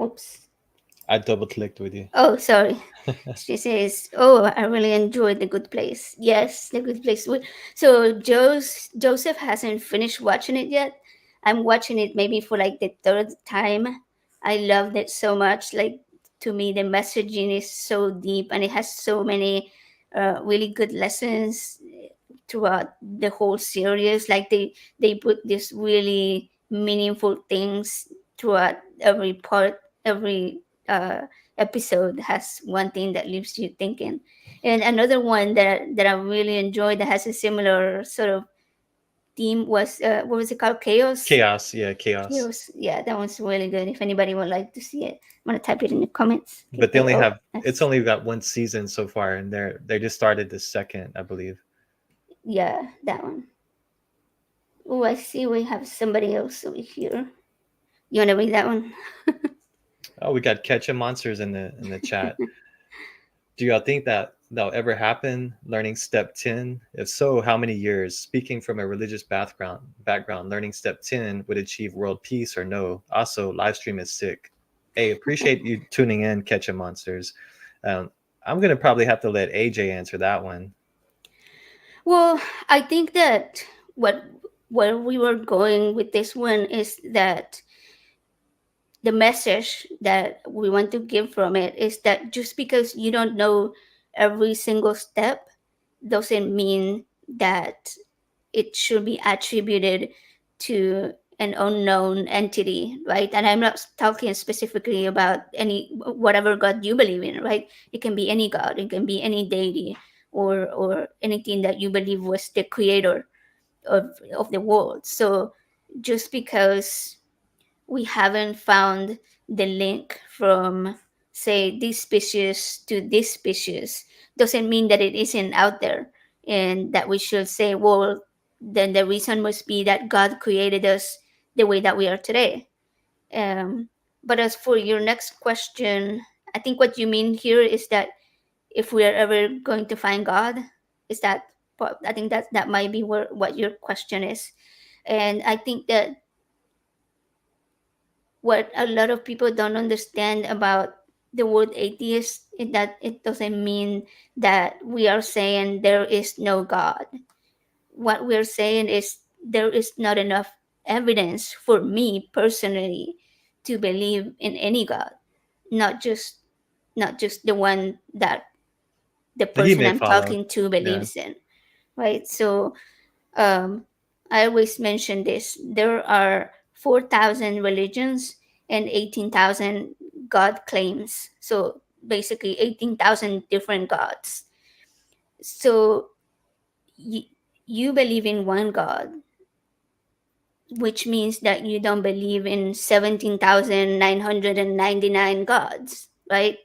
Oops. I double clicked with you. Oh, sorry. She says, "Oh, I really enjoyed The Good Place." Yes, The Good Place. So Joseph hasn't finished watching it yet. I'm watching it maybe for like the third time. I loved it so much. Like to me, the messaging is so deep, and it has so many really good lessons throughout the whole series. Like they put these really meaningful things throughout every part, every episode has one thing that leaves you thinking. And another one that I really enjoyed that has a similar sort of theme was what was it called? Chaos. Chaos, yeah, chaos. Chaos. Yeah, that one's really good. If anybody would like to see it, I'm gonna type it in the comments. But they only Oh, have, it's only got one season so far, and they just started the second, I believe. yeah, that one. Oh, I see we have somebody else over here. You wanna read that one? Oh, we got Catching Monsters in the chat. Do y'all think that that'll ever happen? Learning step 10? If so, how many years? Speaking from a religious background, learning step 10 would achieve world peace or no? Also, live stream is sick. Hey, appreciate you tuning in, Catching Monsters. Um, I'm gonna probably have to let AJ answer that one. Well, I think that what where we were going with this one is that the message that we want to give from it is that just because you don't know every single step doesn't mean that it should be attributed to an unknown entity, right? And I'm not talking specifically about any whatever god you believe in, right? It can be any god, it can be any deity, or anything that you believe was the creator of the world. So just because we haven't found the link from, say, this species to this species doesn't mean that it isn't out there, and that we should say, well, then the reason must be that God created us the way that we are today. um, but as for your next question, I think what you mean here is that if we are ever going to find God, is that I think that might be what your question is. And I think that what a lot of people don't understand about the word atheist is that it doesn't mean that we are saying there is no God. What we're saying is there is not enough evidence for me personally to believe in any God, not just the one that the That he person may I'm follow. talking to Yeah. believes in, right? So um, I always mention this. There are 4,000 religions and 18,000 God claims. So basically, 18,000 different gods. So you, you believe in one God, which means that you don't believe in 17,999 gods, right?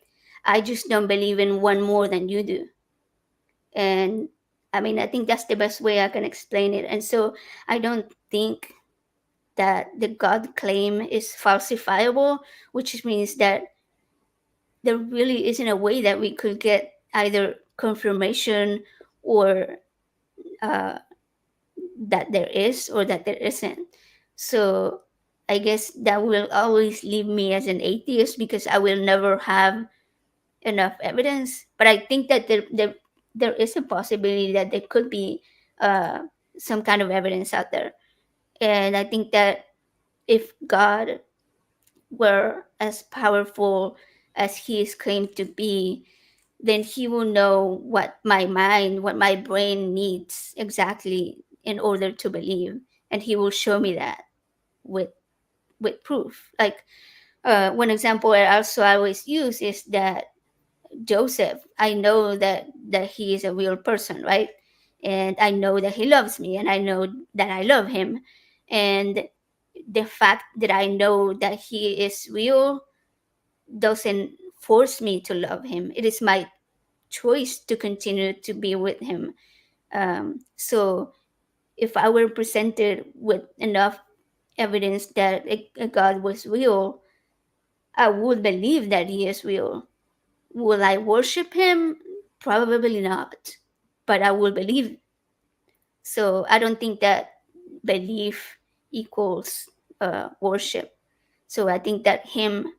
I just don't believe in one more than you do. And I mean, I think that's the best way I can explain it. And so I don't think that the God claim is falsifiable, which means that there really isn't a way that we could get either confirmation or uh, that there is or that there isn't. So I guess that will always leave me as an atheist because I will never have enough evidence. But I think that there is a possibility that there could be uh, some kind of evidence out there. And I think that if God were as powerful as he is claimed to be, then he will know what my mind, what my brain needs exactly in order to believe, and he will show me that with proof. Like one example I also always use is that Joseph, I know that he is a real person, right? And I know that he loves me, and I know that I love him, and the fact that I know that he is real doesn't force me to love him. It is my choice to continue to be with him. So if I were presented with enough evidence that a God was real, I would believe that he is real. Will I worship him? Probably not, but I will believe. So I don't think that belief equals worship. So I think that him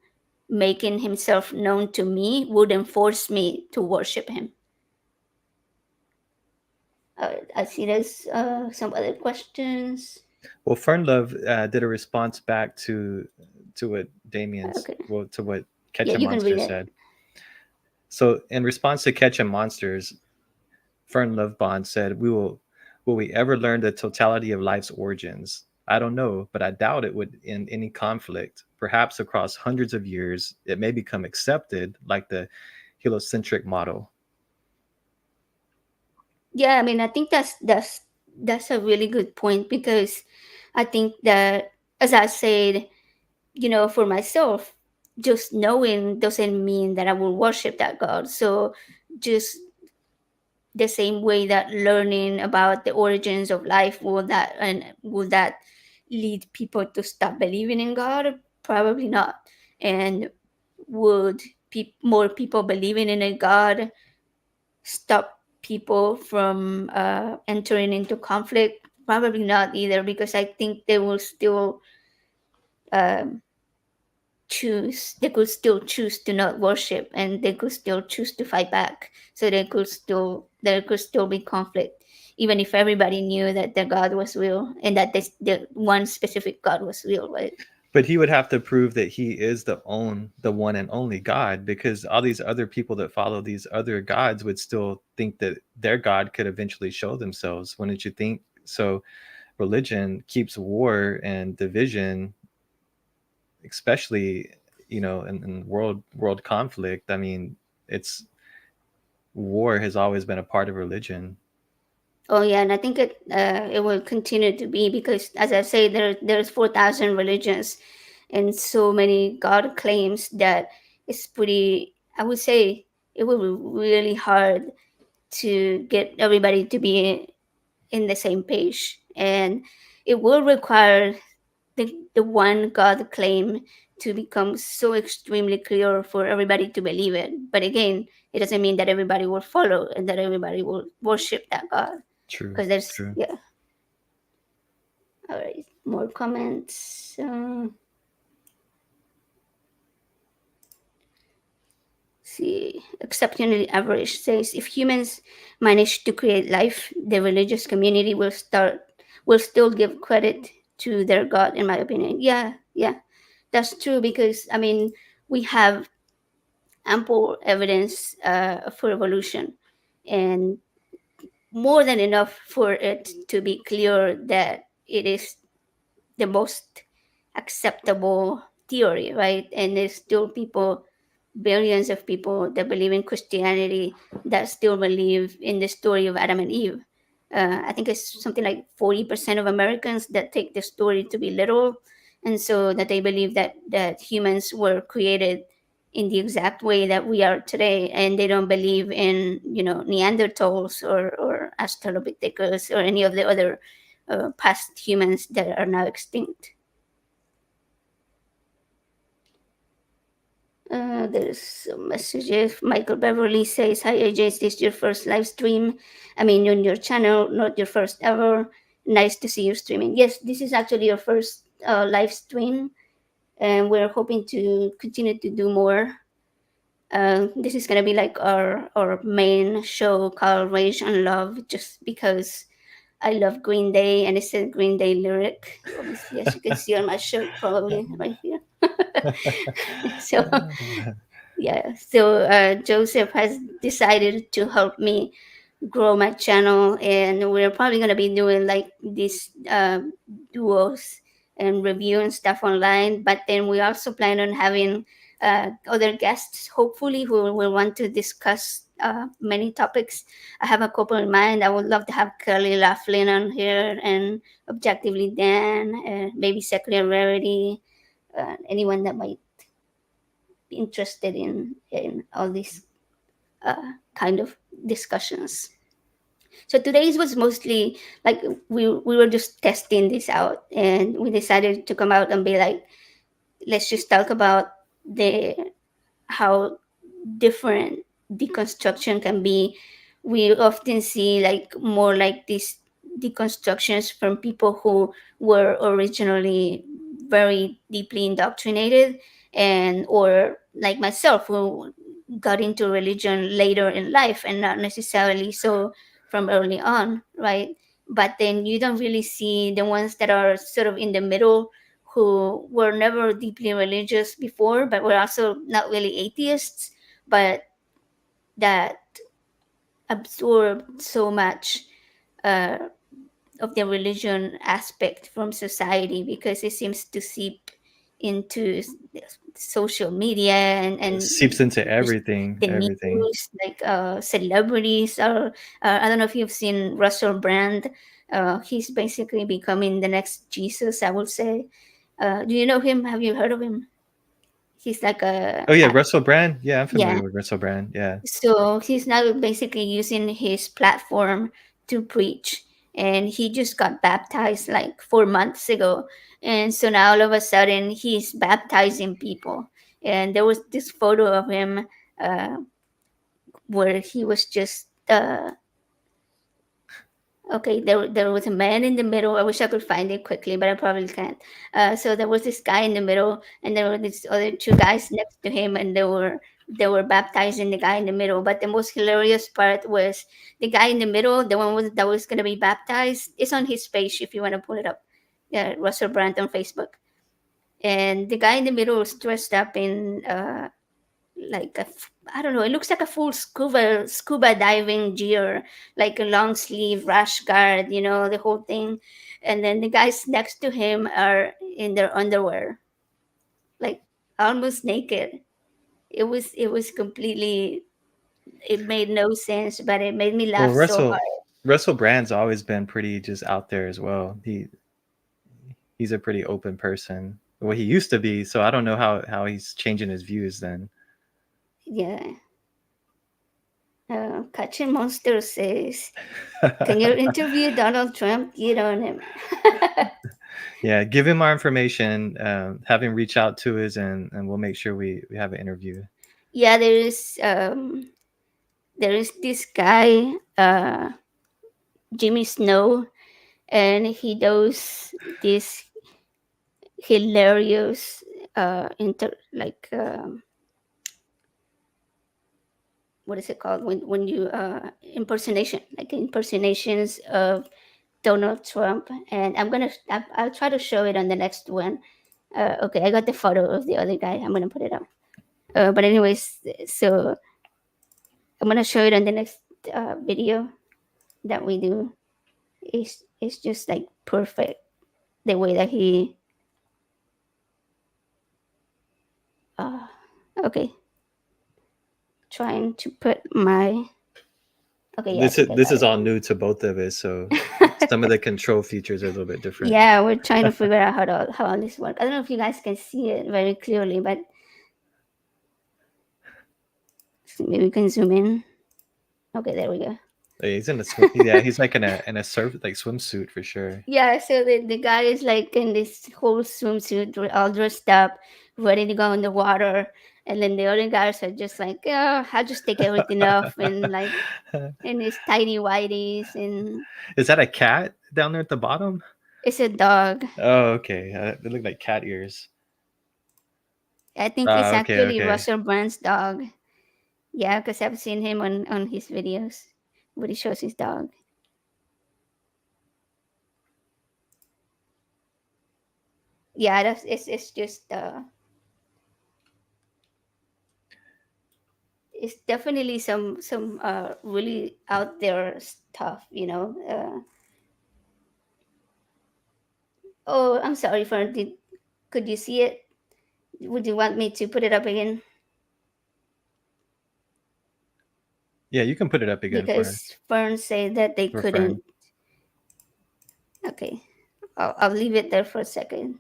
making himself known to me wouldn't force me to worship him. I see there's some other questions. Well, Fernlove did a response back to what Damien's, Okay. well, to what Yeah, Catch a you can Monster read it. said. So, in response to Catch a Monsters, Fern Lovebond said, will we ever learn the totality of life's origins? I don't know, but I doubt it would end any conflict. Perhaps across hundreds of years, it may become accepted, like the heliocentric model. Yeah, I mean, I think that's a really good point because I think that, as I said, for myself, just knowing doesn't mean that I will worship that God. So, just the same way that learning about the origins of life would that lead people to stop believing in God? Probably not. And would more people believing in a God stop people from entering into conflict? Probably not either, because I think they will still um, they could still choose to not worship, and they could still choose to fight back. So there could still be conflict, even if everybody knew that the God was real and that the one specific God was real, right? But he would have to prove that he is the one and only God, because all these other people that follow these other gods would still think that their God could eventually show themselves. Wouldn't you think? So religion keeps war and division, especially in world conflict. I mean, it's war has always been a part of religion. Oh yeah, and I think it will continue to be because, as I say, there's 4,000 religions, and so many God claims that it's pretty. I would say it will be really hard to get everybody to be in the same page, and it will require the one God claim to become so extremely clear for everybody to believe it. But again, it doesn't mean that everybody will follow and that everybody will worship that God, True, because there's true. yeah. All right, more comments. See, exceptionally average says if humans manage to create life, the religious community will still give credit to their God, in my opinion. Yeah, yeah, that's true because I mean we have ample evidence for evolution, and more than enough for it to be clear that it is the most acceptable theory, right? And there's still people billions of people that believe in Christianity that still believe in the story of Adam and Eve. I think it's something like 40% of Americans that take the story to be literal, and so that they believe that humans were created in the exact way that we are today, and they don't believe in Neanderthals or Australopithecus or any of the other past humans that are now extinct. There's some messages. Michael Beverly says, "Hi AJ, is this your first live stream? I mean, on your channel, not your first ever. Nice to see you streaming." Yes, this is actually your first live stream, and we're hoping to continue to do more. This is gonna be like our main show called Rage and Love, just because I love Green Day and it's a Green Day lyric. Obviously, as you can see on my shirt, probably right here. So yeah, so Joseph has decided to help me grow my channel, and we're probably gonna be doing like these duos and review and stuff online. But then we also plan on having other guests, hopefully, who will want to discuss many topics. I have a couple in mind. I would love to have Kelly Laughlin on here, and Objectively Dan, and maybe Secular Rarity, anyone that might be interested in all these kind of discussions. So today's was mostly like we were just testing this out, and we decided to come out and be like, let's just talk about the how different deconstruction can be. We often see like more like these deconstructions from people who were originally very deeply indoctrinated, and or like myself, who got into religion later in life and not necessarily so from early on, right? But then you don't really see the ones that are sort of in the middle, who were never deeply religious before, but were also not really atheists, but that absorbed so much uh, of the religion aspect from society, because it seems to seep into social media It and seeps into just everything, the everything. news, like celebrities. Or I don't know if you've seen Russell Brand. He's basically becoming the next Jesus, I would say. Do you know him? Have you heard of him? He's like Oh yeah, Russell Brand. Yeah, I'm yeah. familiar with Russell Brand. Yeah. So he's now basically using his platform to preach. And he just got baptized like 4 months ago. And so now all of a sudden he's baptizing people. And there was this photo of him uh, where he was just okay, there was a man in the middle. I wish I could find it quickly, but I probably can't. So there was this guy in the middle, and there were these other two guys next to him, and they were baptizing the guy in the middle. But the most hilarious part was the guy in the middle, the one that was gonna be baptized. It's on his page if you want to pull it up. Yeah, Russell Brand on Facebook. And the guy in the middle was dressed up in like I don't know. It looks like a full scuba diving gear, like a long sleeve rash guard, the whole thing. And then the guys next to him are in their underwear, like almost naked. It was completely. It made no sense, but it made me Well, laugh so Russell hard. Russell Brand's always been pretty just out there as well. He's a pretty open person. Well, he used to be, so I don't know how he's changing his views then. Yeah. Catching Monster says, "Can you interview Donald Trump? Get on him." Yeah, give him our information, have him reach out to us, and we'll make sure we have an interview. Yeah, there is this guy, Jimmy Snow, and he does this hilarious like what is it called when you impersonations of Donald Trump. And I'll try to show it on the next one. Okay, I got the photo of the other guy. I'm gonna put it up. But anyways, so I'm gonna show it on the next video that we do. It's just like perfect, the way that he uh okay. trying to put my. Okay, yeah, I This is think I this got is all it. new to both of us, so some of the control features are a little bit different. Yeah, we're trying to figure out how all this works. I don't know if you guys can see it very clearly, but maybe we can zoom in. Okay, there we go. He's in a swim. Yeah, he's like in a surf like swimsuit for sure. Yeah, so the guy is like in this whole swimsuit, all dressed up, ready to go in the water, and then the other guys are just like, "Oh, I'll just take everything off," and like in his tiny whities, and Is that a cat down there at the bottom? it's a dog. Oh, okay. They look like cat ears. I think it's Oh, okay, actually okay. Russell Brand's dog. Yeah, because I've seen him on his videos where he shows his dog. Yeah, that's it's just it's definitely some really out there stuff, you know. Oh, I'm sorry for did could you see it? Would you want me to put it up again? Yeah, you can put it up again Because Fern said that they for Fern. couldn't. Okay, I'll leave it there for a second.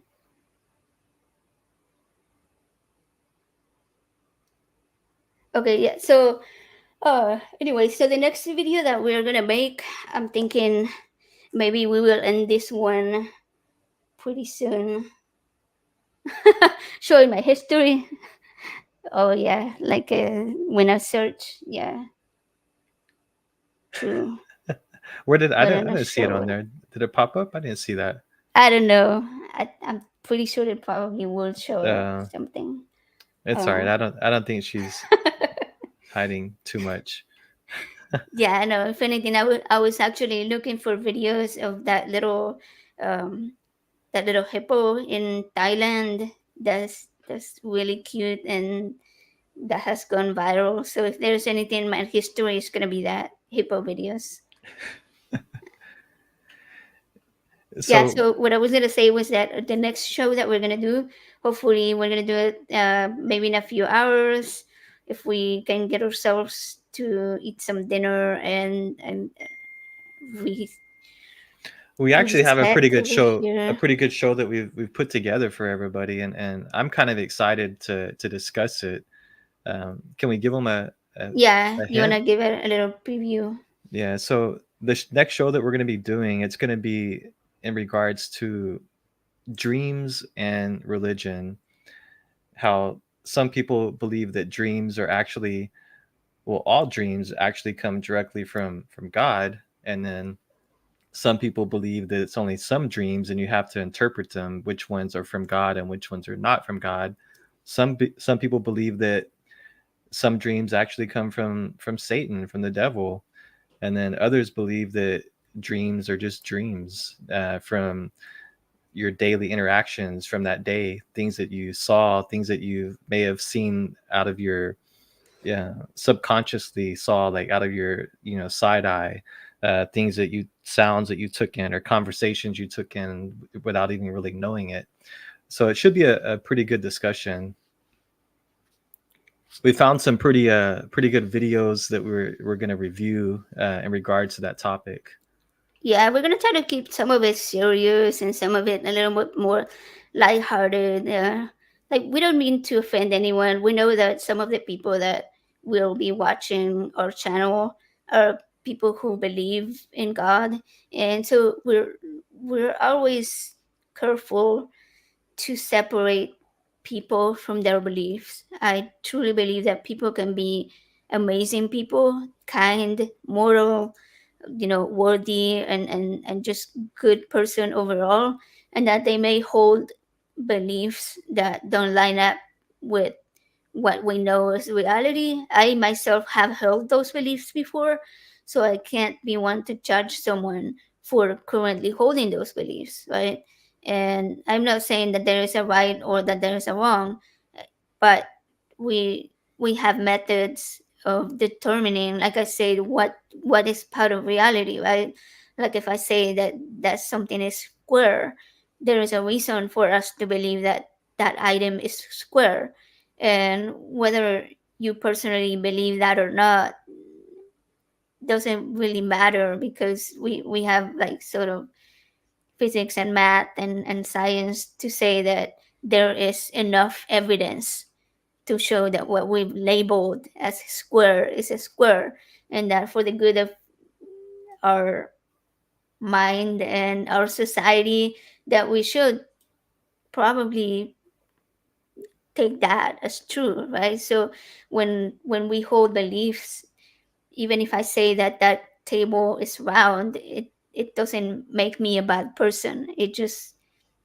Okay, yeah. So, anyway, so the next video that we're gonna make, I'm thinking maybe we will end this one pretty soon. Showing my history. Oh yeah, like when I search, yeah, true. Where did I But didn't I'm I not didn't see it sure on what. there. Did it pop up? I didn't see that. I don't know. I'm pretty sure it probably will show Uh, something. it's all right. Uh, I don't think she's hiding too much. yeah, I know. If anything, I was actually looking for videos of um, that little hippo in Thailand. That's really cute and that has gone viral. So if there's anything in my history, it's gonna be that hippo videos. Yeah. So So what I was gonna say was that the next show that we're gonna do, hopefully we're gonna do it maybe in a few hours, if we can get ourselves to eat some dinner and we we actually have a reset pretty good over show, a here. pretty good show that we've put together for everybody, and I'm kind of excited to discuss it. Can we give them a, Yeah, a you hint? wanna give it a little preview? Yeah. So the next show that we're going to be doing, it's going to be in regards to dreams and religion. How some people believe that dreams are actually, well, all dreams actually come directly from God, and then some people believe that it's only some dreams and you have to interpret them, which ones are from God and which ones are not from God. Some people believe that some dreams actually come from Satan, from the devil, and then others believe that dreams are just dreams from your daily interactions from that day, things that you saw, things that you may have seen out of your, yeah, subconsciously saw, like out of your, side eye, things that you, sounds that you took in, or conversations you took in without even really knowing it. So it should be a pretty good discussion. We found some pretty good videos that we're going to review in regards to that topic. Yeah, we're gonna try to keep some of it serious and some of it a little bit more lighthearted. Like we don't mean to offend anyone. We know that some of the people that will be watching our channel are people who believe in God, and so we're always careful to separate people from their beliefs. I truly believe that people can be amazing people, kind, moral, worthy and just good person overall, and that they may hold beliefs that don't line up with what we know as reality. I myself have held those beliefs before, so I can't be one to judge someone for currently holding those beliefs, right? And I'm not saying that there is a right or that there is a wrong, but we we have methods of determining, like I said, what is part of reality, right? Like if I say that something is square, there is a reason for us to believe that that item is square. And whether you personally believe that or not doesn't really matter, because we have like sort of physics and math and science to say that there is enough evidence to show that what we've labeled as square is a square, and that for the good of our mind and our society, that we should probably take that as true, right? So when we hold beliefs, even if I say that that table is round, it doesn't make me a bad person. It just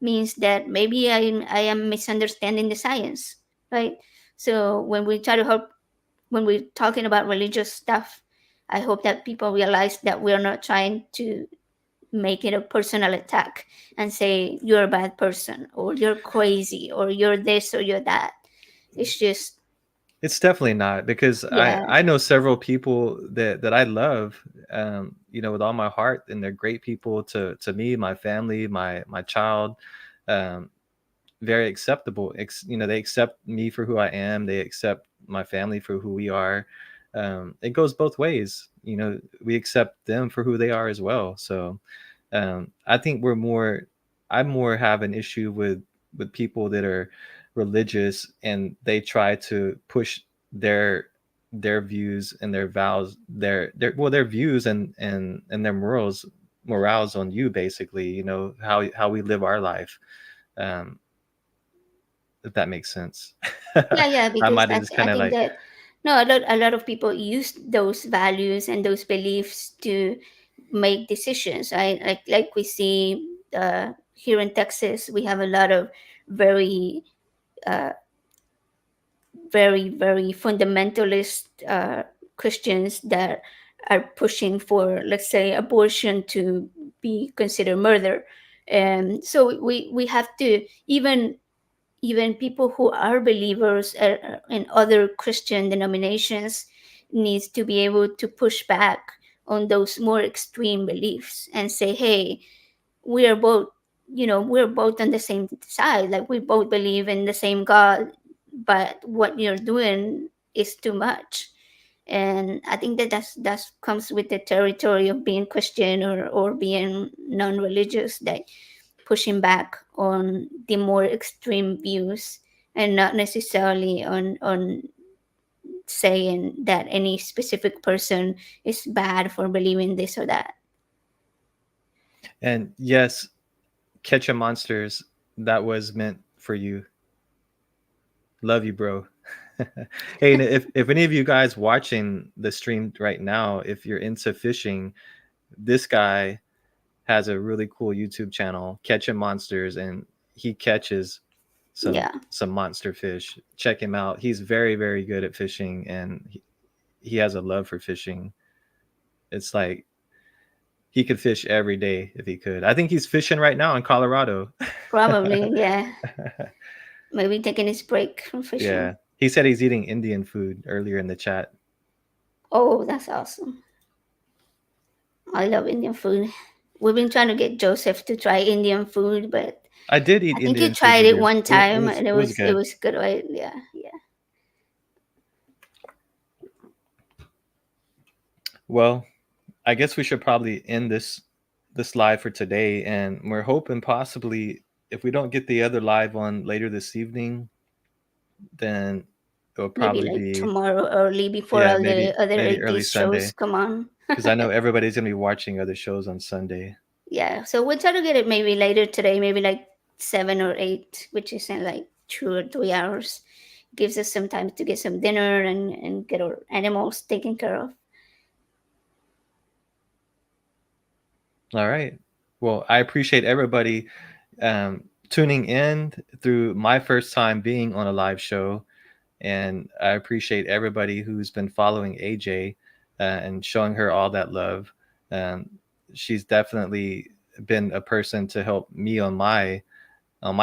means that maybe I am misunderstanding the science, right? So when we try to help, when we're talking about religious stuff, I hope that people realize that we're not trying to make it a personal attack and say you're a bad person or you're crazy or you're this or you're that. It's just, It's definitely not, because yeah, I know several people that I love, with all my heart, and they're great people to me, my family, my child, um, very acceptable. They accept me for who I am. They accept my family for who we are. It goes both ways. We accept them for who they are as well. So I think I more have an issue with people that are religious, and they try to push their their views and their vows, their views and their morals on you, basically, how we live our life. um if that makes sense. yeah, yeah. I Because might have just I kind of think like, that no, a lot of people use those values and those beliefs to make decisions. Like we see here in Texas, we have a lot of very uh, very fundamentalist Christians that are pushing for, let's say, abortion to be considered murder. And so we have to, even people who are believers in other Christian denominations needs to be able to push back on those more extreme beliefs and say, hey, we are both, we're both on the same side, like we both believe in the same God, but what you're doing is too much. And I think that that comes with the territory of being Christian or being non-religious, that pushing back on the more extreme views and not necessarily on saying that any specific person is bad for believing this or that. and yes, Catch a Monsters, that was meant for you. Love you, bro. Hey, and if any of you guys watching the stream right now, if you're into fishing, this guy has a really cool YouTube channel, Catching Monsters, and he catches Yeah, some monster fish. Check him out. He's very, very good at fishing, and he has a love for fishing. It's like he could fish every day if he could. I think he's fishing right now in Colorado. probably. Yeah, maybe taking his break from fishing. Yeah. He said he's eating Indian food earlier in the chat. Oh, that's awesome. I love Indian food. We've been trying to get Joseph to try Indian food, but I did eat I think he Indian food tried with it you. one It time was and it was it good. was good, right? Yeah, yeah. Well, I guess we should probably end this live for today, and we're hoping possibly, if we don't get the other live on later this evening, then it'll Maybe probably like be, tomorrow early before yeah, all the other maybe early 80s shows Sunday, come on. because I know everybody's gonna be watching other shows on Sunday. Yeah, so we'll try to get it maybe later today, maybe like 7 or 8, which is in like 2 or 3 hours. Gives us some time to get some dinner and get our animals taken care of. All right. Well, I appreciate everybody tuning in through my first time being on a live show. And I appreciate everybody who's been following AJ and showing her all that love. Um, she's definitely been a person to help me on my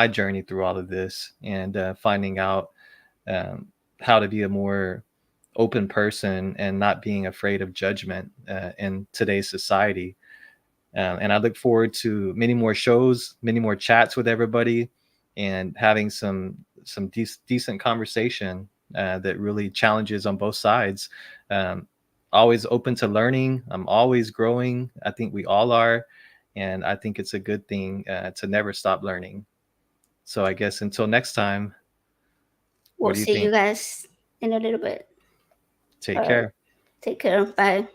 journey through all of this, and finding out um, how to be a more open person and not being afraid of judgment in today's society. And I look forward to many more shows, many more chats with everybody, and having some decent conversation that really challenges on both sides. Um, Always open to learning. I'm always growing. I think we all are. And I think it's a good thing to never stop learning. So I guess until next time, what We'll do you see you think? guys in a little bit. Take All right. care. Take care. Bye.